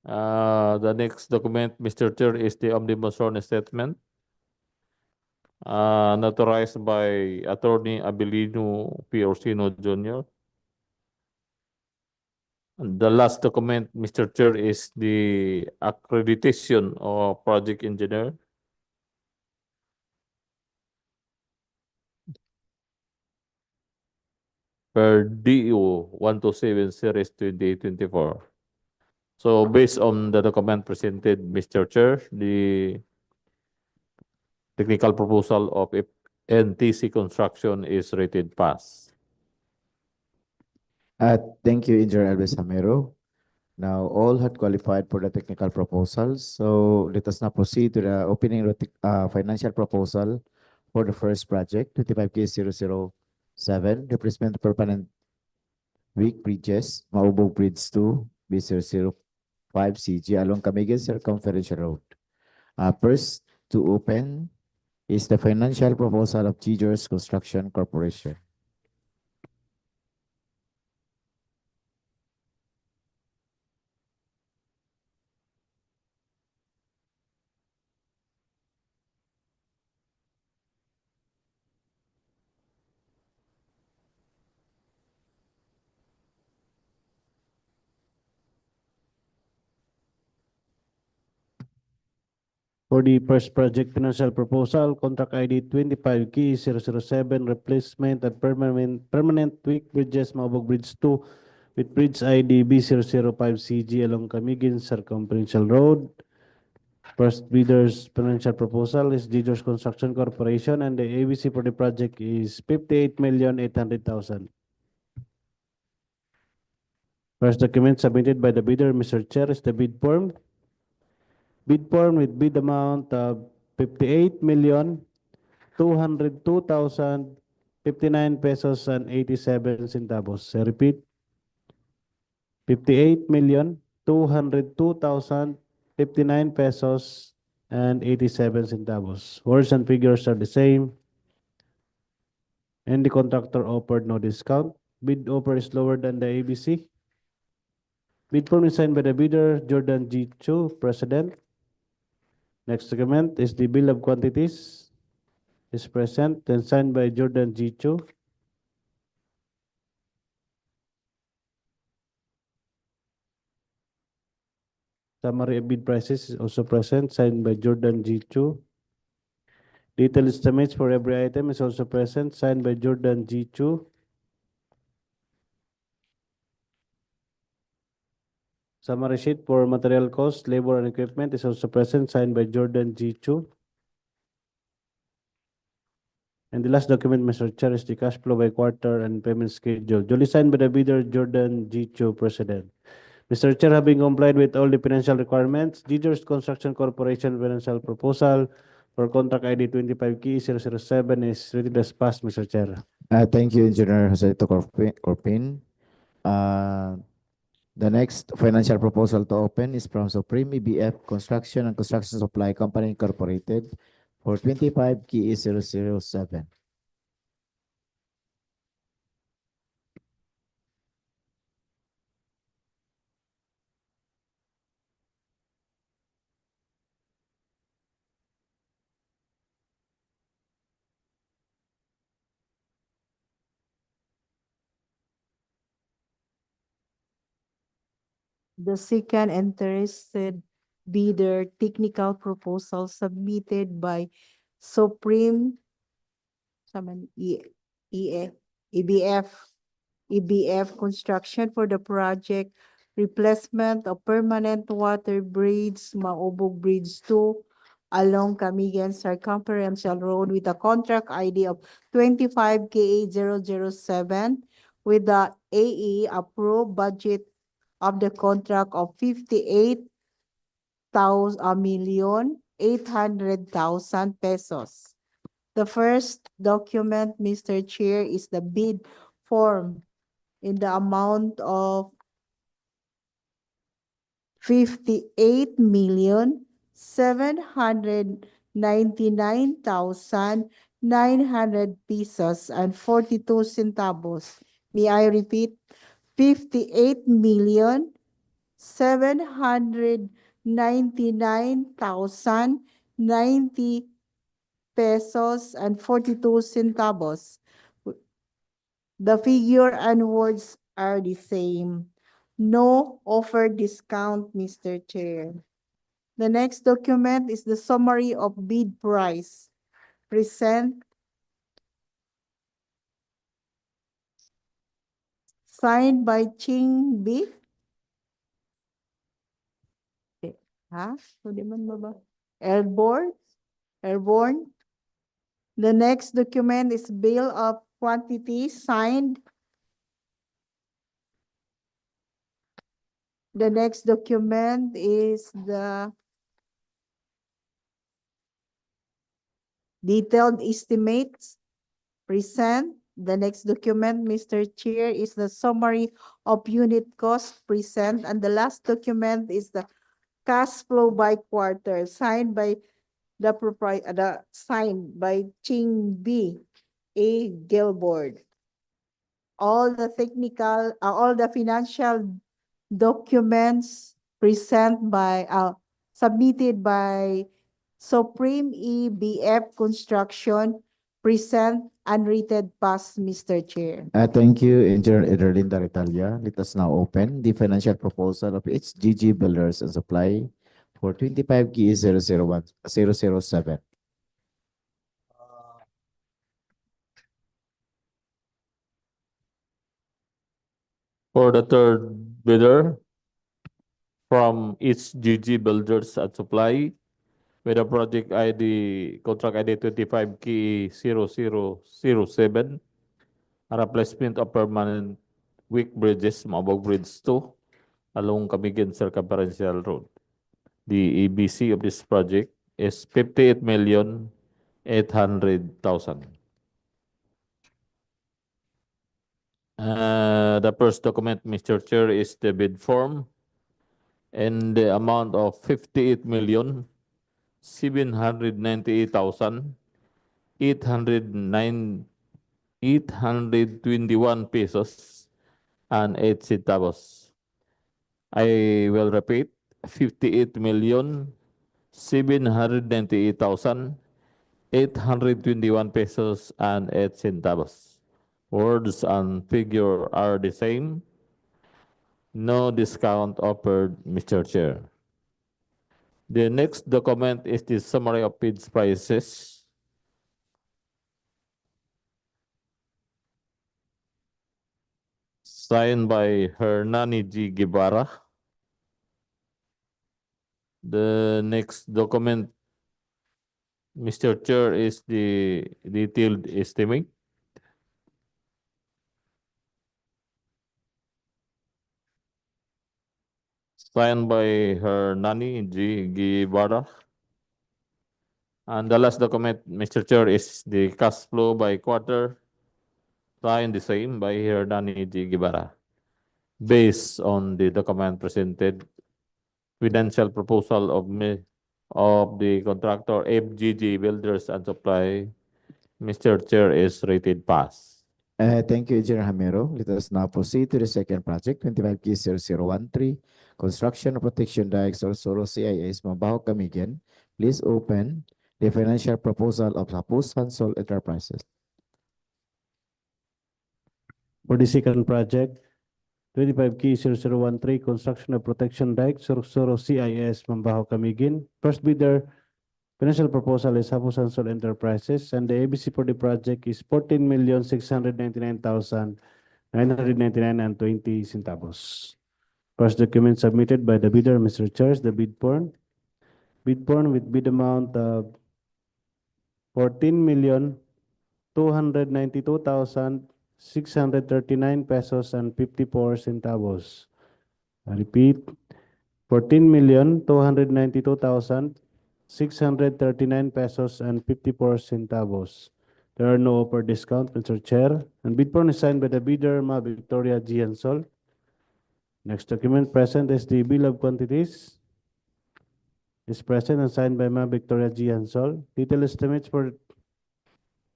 The next document, Mr. Chair, is the omnibus sworn statement notarized by Attorney Abilino P. Orsino Jr. The last document, Mr. Chair, is the accreditation of project engineer. Per DEO 127 Series 2024. So based on the document presented, Mr. Chair, the technical proposal of NTC Construction is rated pass. Thank you, Engineer Elvis Hamero. Now, all had qualified for the technical proposals. So let us now proceed to the opening financial proposal for the first project, 25K007, replacement permanent weak bridges, Maubog Bridge 2, B005CG along Camiguin Circumferential Road. First to open is the financial proposal of G-Jors Construction Corporation. For the first project financial proposal, contract ID 25K007, replacement and permanent weak bridges, Maubog Bridge 2, with bridge ID B005CG along Camiguin Circumferential Road. First bidder's financial proposal is Jijos Construction Corporation, and the ABC for the project is 58,800,000. First document submitted by the bidder, Mr. Chair, is the bid form. Bid form with bid amount of 58,202,059 pesos and 87 centavos. I repeat, 58,202,059 pesos and 87 centavos. Words and figures are the same. And the contractor offered no discount. Bid offer is lower than the ABC. Bid form is signed by the bidder, Jordan G. Chu, President. Next document is the bill of quantities. Is present and signed by Jordan G. Chu. Summary of bid prices is also present, signed by Jordan G. Chu. Detailed estimates for every item is also present, signed by Jordan G. Chu. Summary sheet for material cost, labor, and equipment is also present, signed by Jordan G. Chu. And the last document, Mr. Chair, is the cash flow by quarter and payment schedule, duly signed by the bidder, Jordan G. Chu, President. Mr. Chair, having complied with all the financial requirements, Jijos Construction Corporation financial proposal for contract ID 25K007 is rated as passed, Mr. Chair. Thank you, Engineer Joselito Corpin. The next financial proposal to open is from Supreme EBF Construction and Construction Supply Company Incorporated for 25K007. The second interested bidder technical proposal submitted by Supreme EBF Construction for the project replacement of permanent water bridge, Maubog Bridge 2 along Camiguin Circumferential Road with a contract ID of 25K007 with the AE approved budget of the contract of 58,800,000 pesos. The first document, Mr. Chair, is the bid form in the amount of 58,799,900 pesos and 42 centavos. May I repeat? 58,799,090 pesos and 42 centavos. The figure and words are the same. No offer discount, Mr. Chair. The next document is the summary of bid price. Present. Signed by Ching B. Airborne. The next document is bill of quantity signed. The next document is the detailed estimates present. The next document, Mr. Chair, is the summary of unit cost present. And the last document is the cash flow by quarter signed by signed by Ching B. A. Gilboard. All the financial documents submitted by Supreme EBF Construction present unrated pass, Mr. Chair. Thank you, Engineer Ederlinda Retalia. Let us now open the financial proposal of HGG Builders and Supply for 25 KE 007. For the third bidder from each GG Builders at Supply with a project ID, contract ID 25 KE 0007, a replacement of permanent weak bridges, Maubog Bridge 2, along Camiguin Circumferential Road. The EBC of this project is 58,800,000. The first document, Mr. Chair, is the bid form and the amount of 58,798,821 pesos and 8 centavos. I will repeat, 58,798,821 pesos and 8 centavos. Words and figure are the same. No discount offered, Mr. Chair. The next document is the summary of bids prices. Signed by Hernani G. Guevara. The next document, Mr. Chair, is the detailed estimate. Signed by Hernani G. Guevara. And the last document, Mr. Chair, is the cash flow by quarter. Signed the same by Hernani G. Guevara. Based on the document presented, financial proposal of the contractor FGG Builders and Supply, Mr. Chair, is rated pass. Thank you, Engineer Hamero. Let us now proceed to the second project, 25 KE 0013, construction of protection dikes Soro-Soro CIS, Mambajao, Camiguin. Please open the financial proposal of Hapus Hansol Enterprises. For the second project, 25 KE 0013, construction of protection dike, Soro-Soro CIS, Mambajao, Camiguin. First bidder, financial proposal is Hapus Hansol Enterprises, and the ABC for the project is 14,699,999 and 20 centavos. First document submitted by the bidder, Mr. Chair, the bid form. Bid form with bid amount of 14,292,639 pesos and 54 centavos. I repeat, 14,292,639 pesos and 54 centavos. There are no offer discount, Mr. Chair. And bid form is signed by the bidder, Ma Victoria G. Hansol. Next document present is the bill of quantities. Is present and signed by Ma Victoria G. Hansol. Detailed estimates for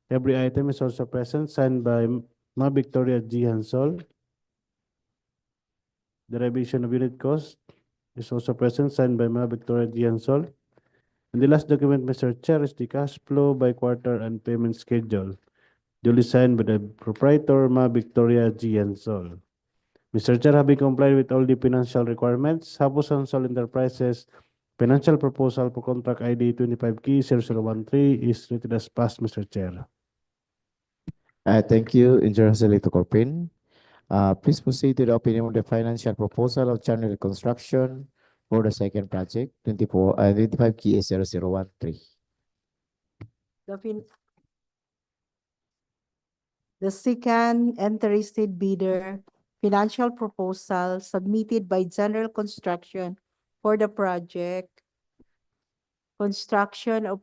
every item is also present, signed by Ma Victoria G. Hansol. The revision of unit cost is also present, signed by Ma Victoria G. Hansol. And the last document, Mr. Chair, is the cash flow by quarter and payment schedule, duly signed by the proprietor, Ma Victoria G. Hansol. Mr. Chair, having complied with all the financial requirements, Hapus Hansol Enterprises financial proposal for contract ID 25 KE 0013 is rated as passed, Mr. Chair. Thank you, Engineer Joselito Corpin. Please proceed to the opinion of the financial proposal of Channel Construction for the second project, 25 KE 0013. The second interested bidder financial proposal submitted by General Construction for the project construction of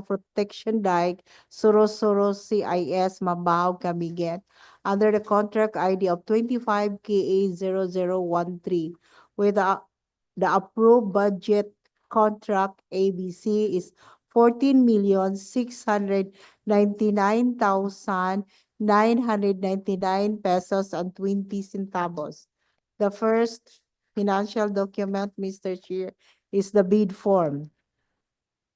protection dike Soro-Soro CIS, Mambajao, Camiguin under the contract ID of 25 KA 0013 with the approved budget contract ABC is 14,699,999 pesos and 20 centavos. The first financial document, Mr. Chair, is the bid form.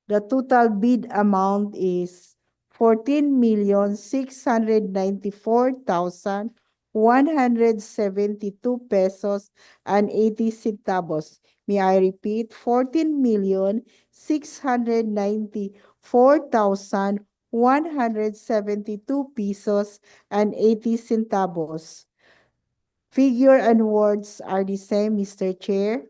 The total bid amount is 14,694,400 172 pesos and 80 centavos. May I repeat, 14,694,172 pesos and 80 centavos. Figure and words are the same, Mr. Chair.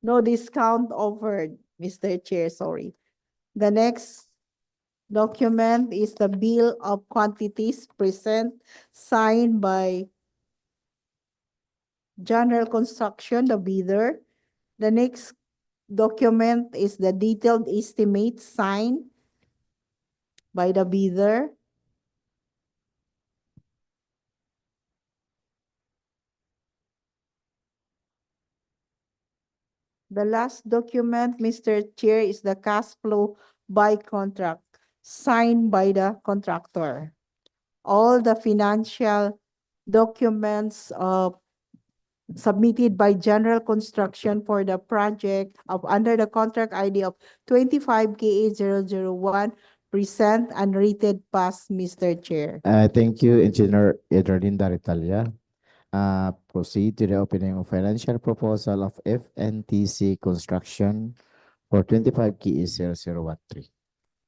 No discount offered, Mr. Chair, sorry. The next document is the bill of quantities present signed by General Construction, the bidder. The next document is the detailed estimate signed by the bidder. The last document, Mr. Chair, is the cash flow by contract signed by the contractor. All the financial documents submitted by General Construction for the project of under the contract ID of 25KA001 present and rated pass, Mr. Chair. Thank you, Engineer Edwardinda Ritalia. Proceed to the opening of financial proposal of FNTC Construction for 25 KE 0013.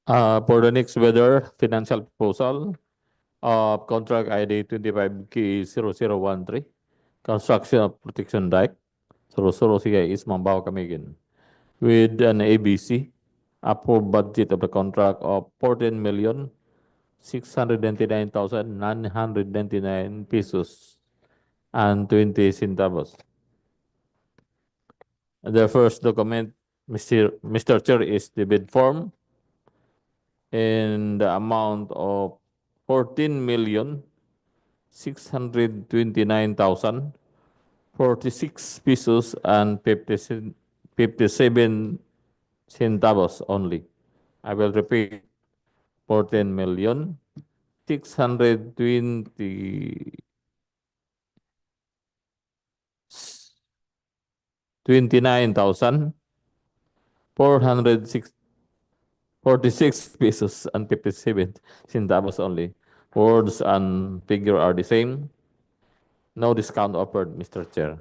For the next weather financial proposal of contract ID 25K0013, construction of protection dike, Soro-Soro CIS Mambajao Camiguin, with an ABC, approved budget of the contract of 14,699,999 pesos and 20 centavos. The first document, Mr. Chair, is the bid form in the amount of 14,629,046 pesos and 57 centavos only. I will repeat, 14,620 29,446 pesos and 57 centavos only. Words and figure are the same. No discount offered, Mr. Chair.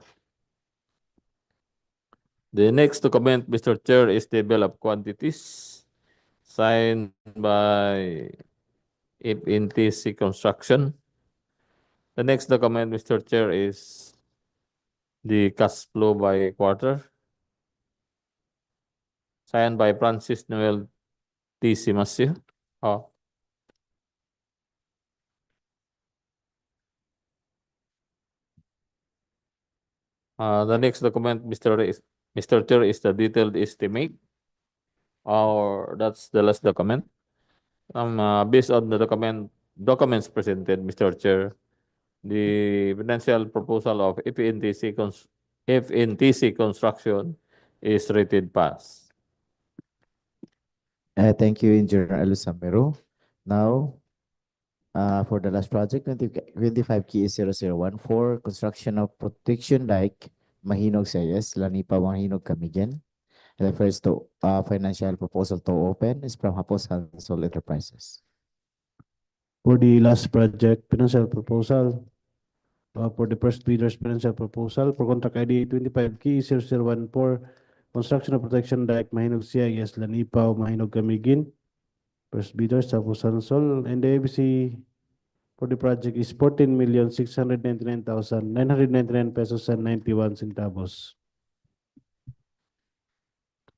The next document, Mr. Chair, is the bill of quantities signed by FNTC Construction. The next document, Mr. Chair, is the cash flow by quarter signed by Francis Noel T. Simasio. The next document, Mr. Chair, is the detailed estimate. Or that's the last document. Based on the documents presented, Mr. Chair, the financial proposal of FNTC Construction is rated pass. Thank you, Engineer Alusamero. Now, for the last project, 25 KE 0014, construction of protection dike, Mahinog CIS, Lanipao, Mahinog Camiguin. And the first financial proposal to open is from Hapos Hansol Enterprises. For the last project, financial proposal, for the first bidder's financial proposal for contract ID 25K0014, construction of protection dike, Mahinog CIS, Lanipao, Mahinog Camiguin. First bidder, Hapos Hansol, and the ABC for the project is 14,699,999 pesos and 91 centavos.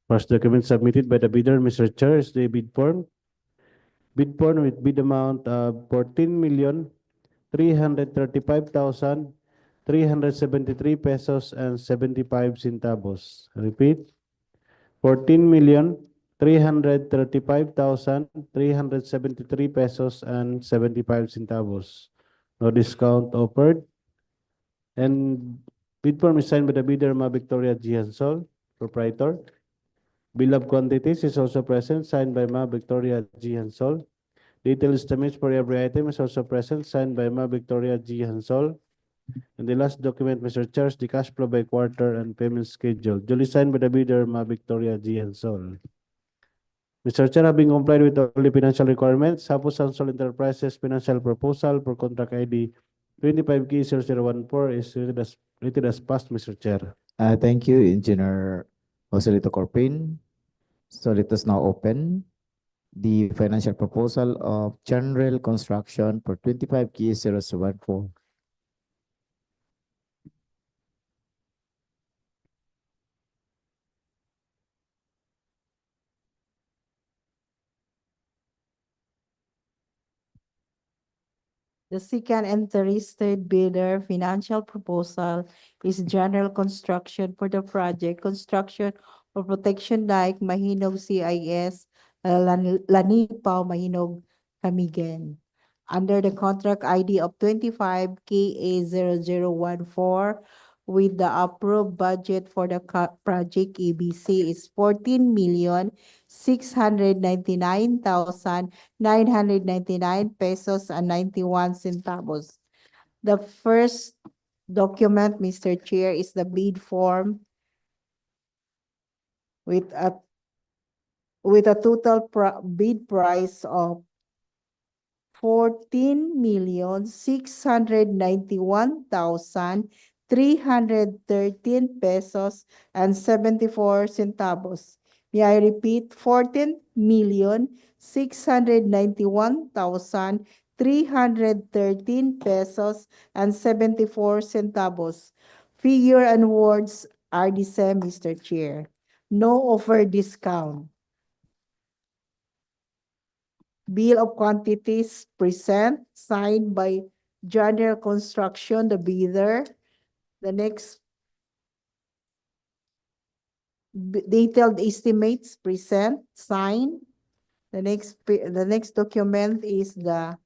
First document submitted by the bidder, Mr. Chair, is the bid form. Bid form with bid amount of 14,335,373 pesos and 75 centavos. Repeat, 14,335,373 pesos and 75 centavos. No discount offered. And bid form is signed by the bidder, Ma Victoria G. Hansol, proprietor. Bill of quantities is also present, signed by Ma Victoria G. Hansol. Detailed estimates for every item is also present, signed by Ma Victoria G. Hansol. And the last document, Mr. Chair, is the cash flow by quarter and payment schedule, duly signed by the bidder, Ma Victoria G. Hansol. Mr. Chair, having complied with all the financial requirements, Hapos Sansol Enterprises financial proposal for contract ID 25K0014 is rated as passed, Mr. Chair. Thank you, Engineer Joselito Corpin. So let us now open the financial proposal of General Construction for 25K0014. The second and the listed bidder financial proposal is general construction for the project construction of protection dike Mahinog CIS, Lanipao, Mahinog, Camiguin. Under the contract ID of 25KA0014 with the approved budget for the project ABC is 14,699,999 pesos and 91 centavos. The first document, Mr. Chair, is the bid form with a total bid price of 14,691,313 pesos and 74 centavos. May I repeat, 14,691,313 pesos and 74 centavos. Figure and words are the same, Mr. Chair. No offer discount. Bill of quantities present, signed by General Construction, the bidder. The next detailed estimates present, signed. The next document is the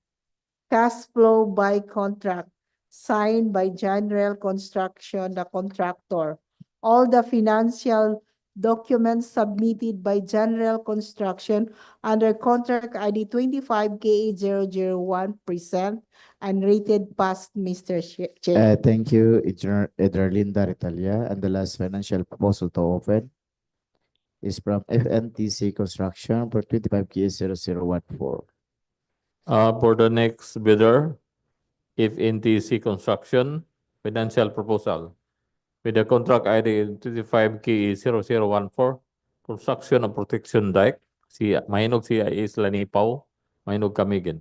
cash flow by contract, signed by General Construction, the contractor. All the financial documents submitted by General Construction under contract ID 25KA001 present and rated passed, Mr. Chair. Thank you, Engineer Edralinda Retalia. And the last financial proposal to open is from FNTC Construction for 25K0014. For the next bidder, if NTC Construction, financial proposal with the contract ID 25K0014, construction of protection dike, Mahinog CIS Lanipao, Mahinog Camiguin,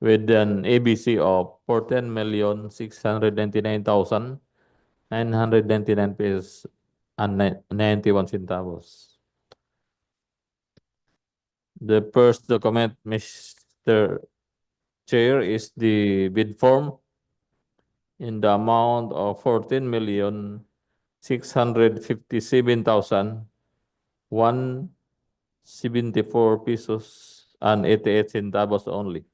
with an ABC of 14,699,999 pesos and 91 centavos. The first document, Mr. Chair, is the bid form in the amount of 14,657,174 pesos and 88 centavos only.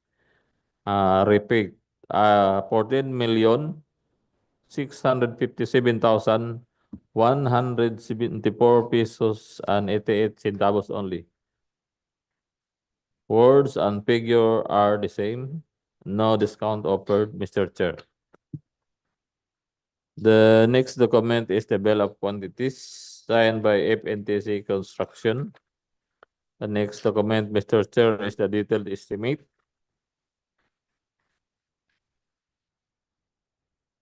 Repeat, 14,657,174 pesos and 88 centavos only. Words and figure are the same. No discount offered, Mr. Chair. The next document is the bill of quantities signed by FNTC Construction. The next document, Mr. Chair, is the detailed estimate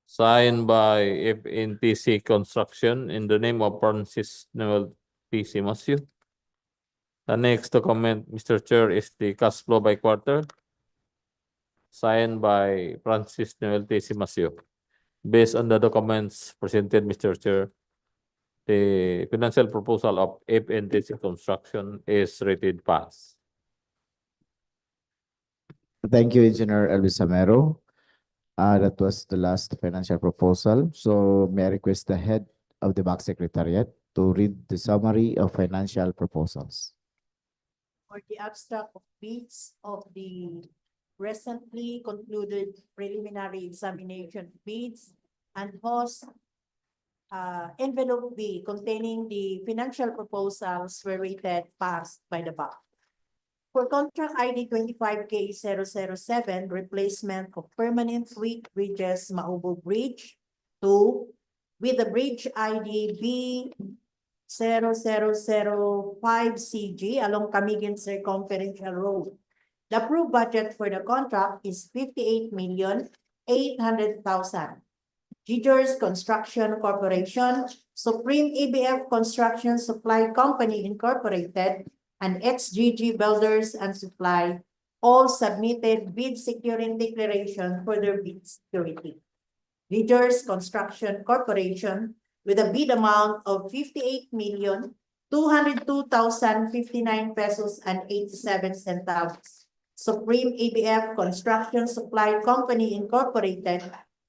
signed by FNTC Construction in the name of Francis Noel T. Simasio. The next document, Mr. Chair, is the cash flow by quarter signed by Francis Noel T. Simasio. Based on the documents presented, Mr. Chair, the financial proposal of FNTC Construction is rated pass. Thank you, Engineer Elvis Samero. That was the last financial proposal. So may I request the head of the back secretariat to read the summary of financial proposals. For the abstract of bids of the recently concluded preliminary examination bids and host envelope B containing the financial proposals were rated passed by the BAC. For contract ID 25K007, replacement of permanent weak bridges, Maubog Bridge 2, with the bridge ID 0005CG along Camiguin Circumferential Road. The approved budget for the contract is 58,800,000. Gigers Construction Corporation, Supreme ABF Construction Supply Company Incorporated, and XGG Builders and Supply all submitted bid securing declaration for their bid security. Gigers Construction Corporation with a bid amount of 58,202,059 pesos and 87 centavos. Supreme ABF Construction Supply Company Incorporated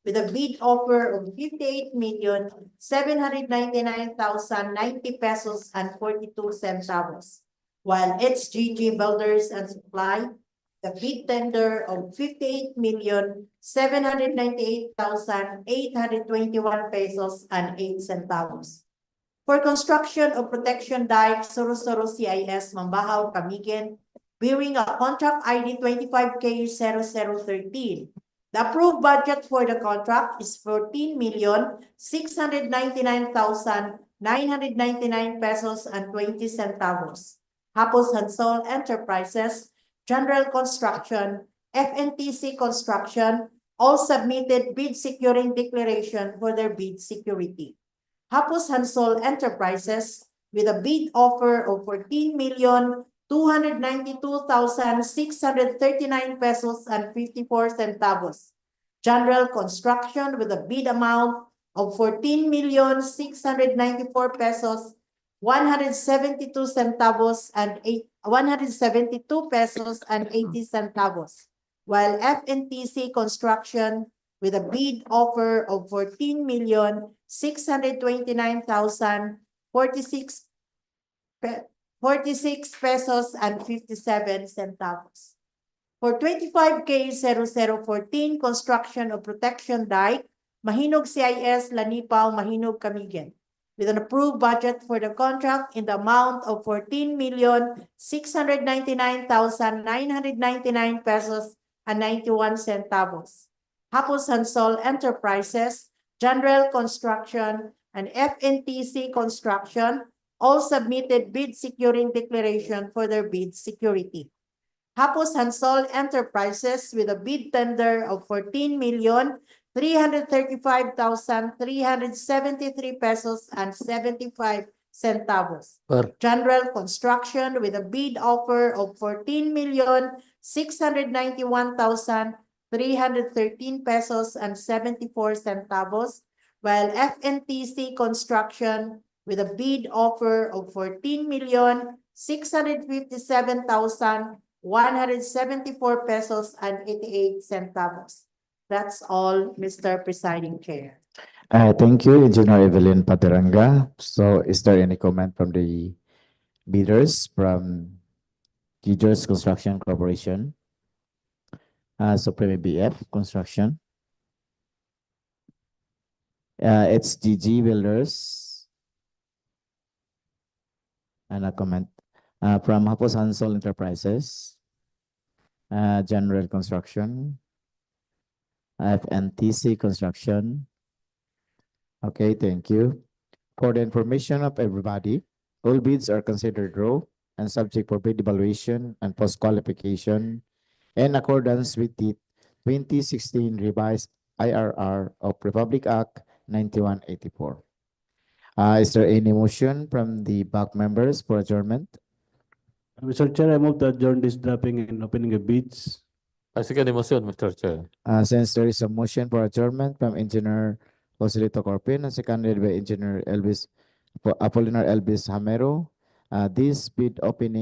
with a bid offer of 58,799,090 pesos and 42 centavos. While XGG Builders and Supply, the bid tender of 58,798,821 pesos and 8 centavos. For construction of protection dike, Soro-Soro CIS, Mambajao, Camiguin, bearing a contract ID 25K0013. The approved budget for the contract is 14,699,999 pesos and 20 centavos. Hapos Hansol Enterprises, General Construction, FNTC Construction, all submitted bid securing declaration for their bid security. Hapos Hansol Enterprises with a bid offer of 14,292,639 pesos and 54 centavos. General Construction with a bid amount of 14,694 pesos, 172 centavos and 172 pesos and 80 centavos. While FNTC Construction with a bid offer of 14,629,046 pesos and 57 centavos. For 25K0014 construction of protection dike, Mahinog CIS, Lanipao, Mahinog, Camiguin, with an approved budget for the contract in the amount of 14,699,999 pesos and 91 centavos. Hapos Hansol Enterprises, General Construction, and FNTC Construction all submitted bid securing declaration for their bid security. Hapos Hansol Enterprises with a bid tender of 14,335,373 pesos and 75 centavos. General Construction with a bid offer of 14,691,313 pesos and 74 centavos, while FNTC Construction with a bid offer of 14,657,174 pesos and 88 centavos. That's all, Mr. Presiding Chair. Thank you, Engineer Evelyn Pateranga. So is there any comment from the bidders from Gigers Construction Corporation? Supreme BF Construction. It's GG Builders. And a comment from Hapos Hansol Enterprises, General Construction, FNTC Construction. Okay, thank you. For the information of everybody, all bids are considered raw and subject for bid evaluation and post-qualification in accordance with the 2016 revised IRR of Republic Act 9184. Is there any motion from the back members for adjournment? Mr. Chair, I move to adjourn this dropping and opening of bids. I second the motion, Mr. Chair. Since there is a motion for adjournment from Engineer Joselito Corpin and seconded by Engineer Apolinar Elvis Hamero, this bid opening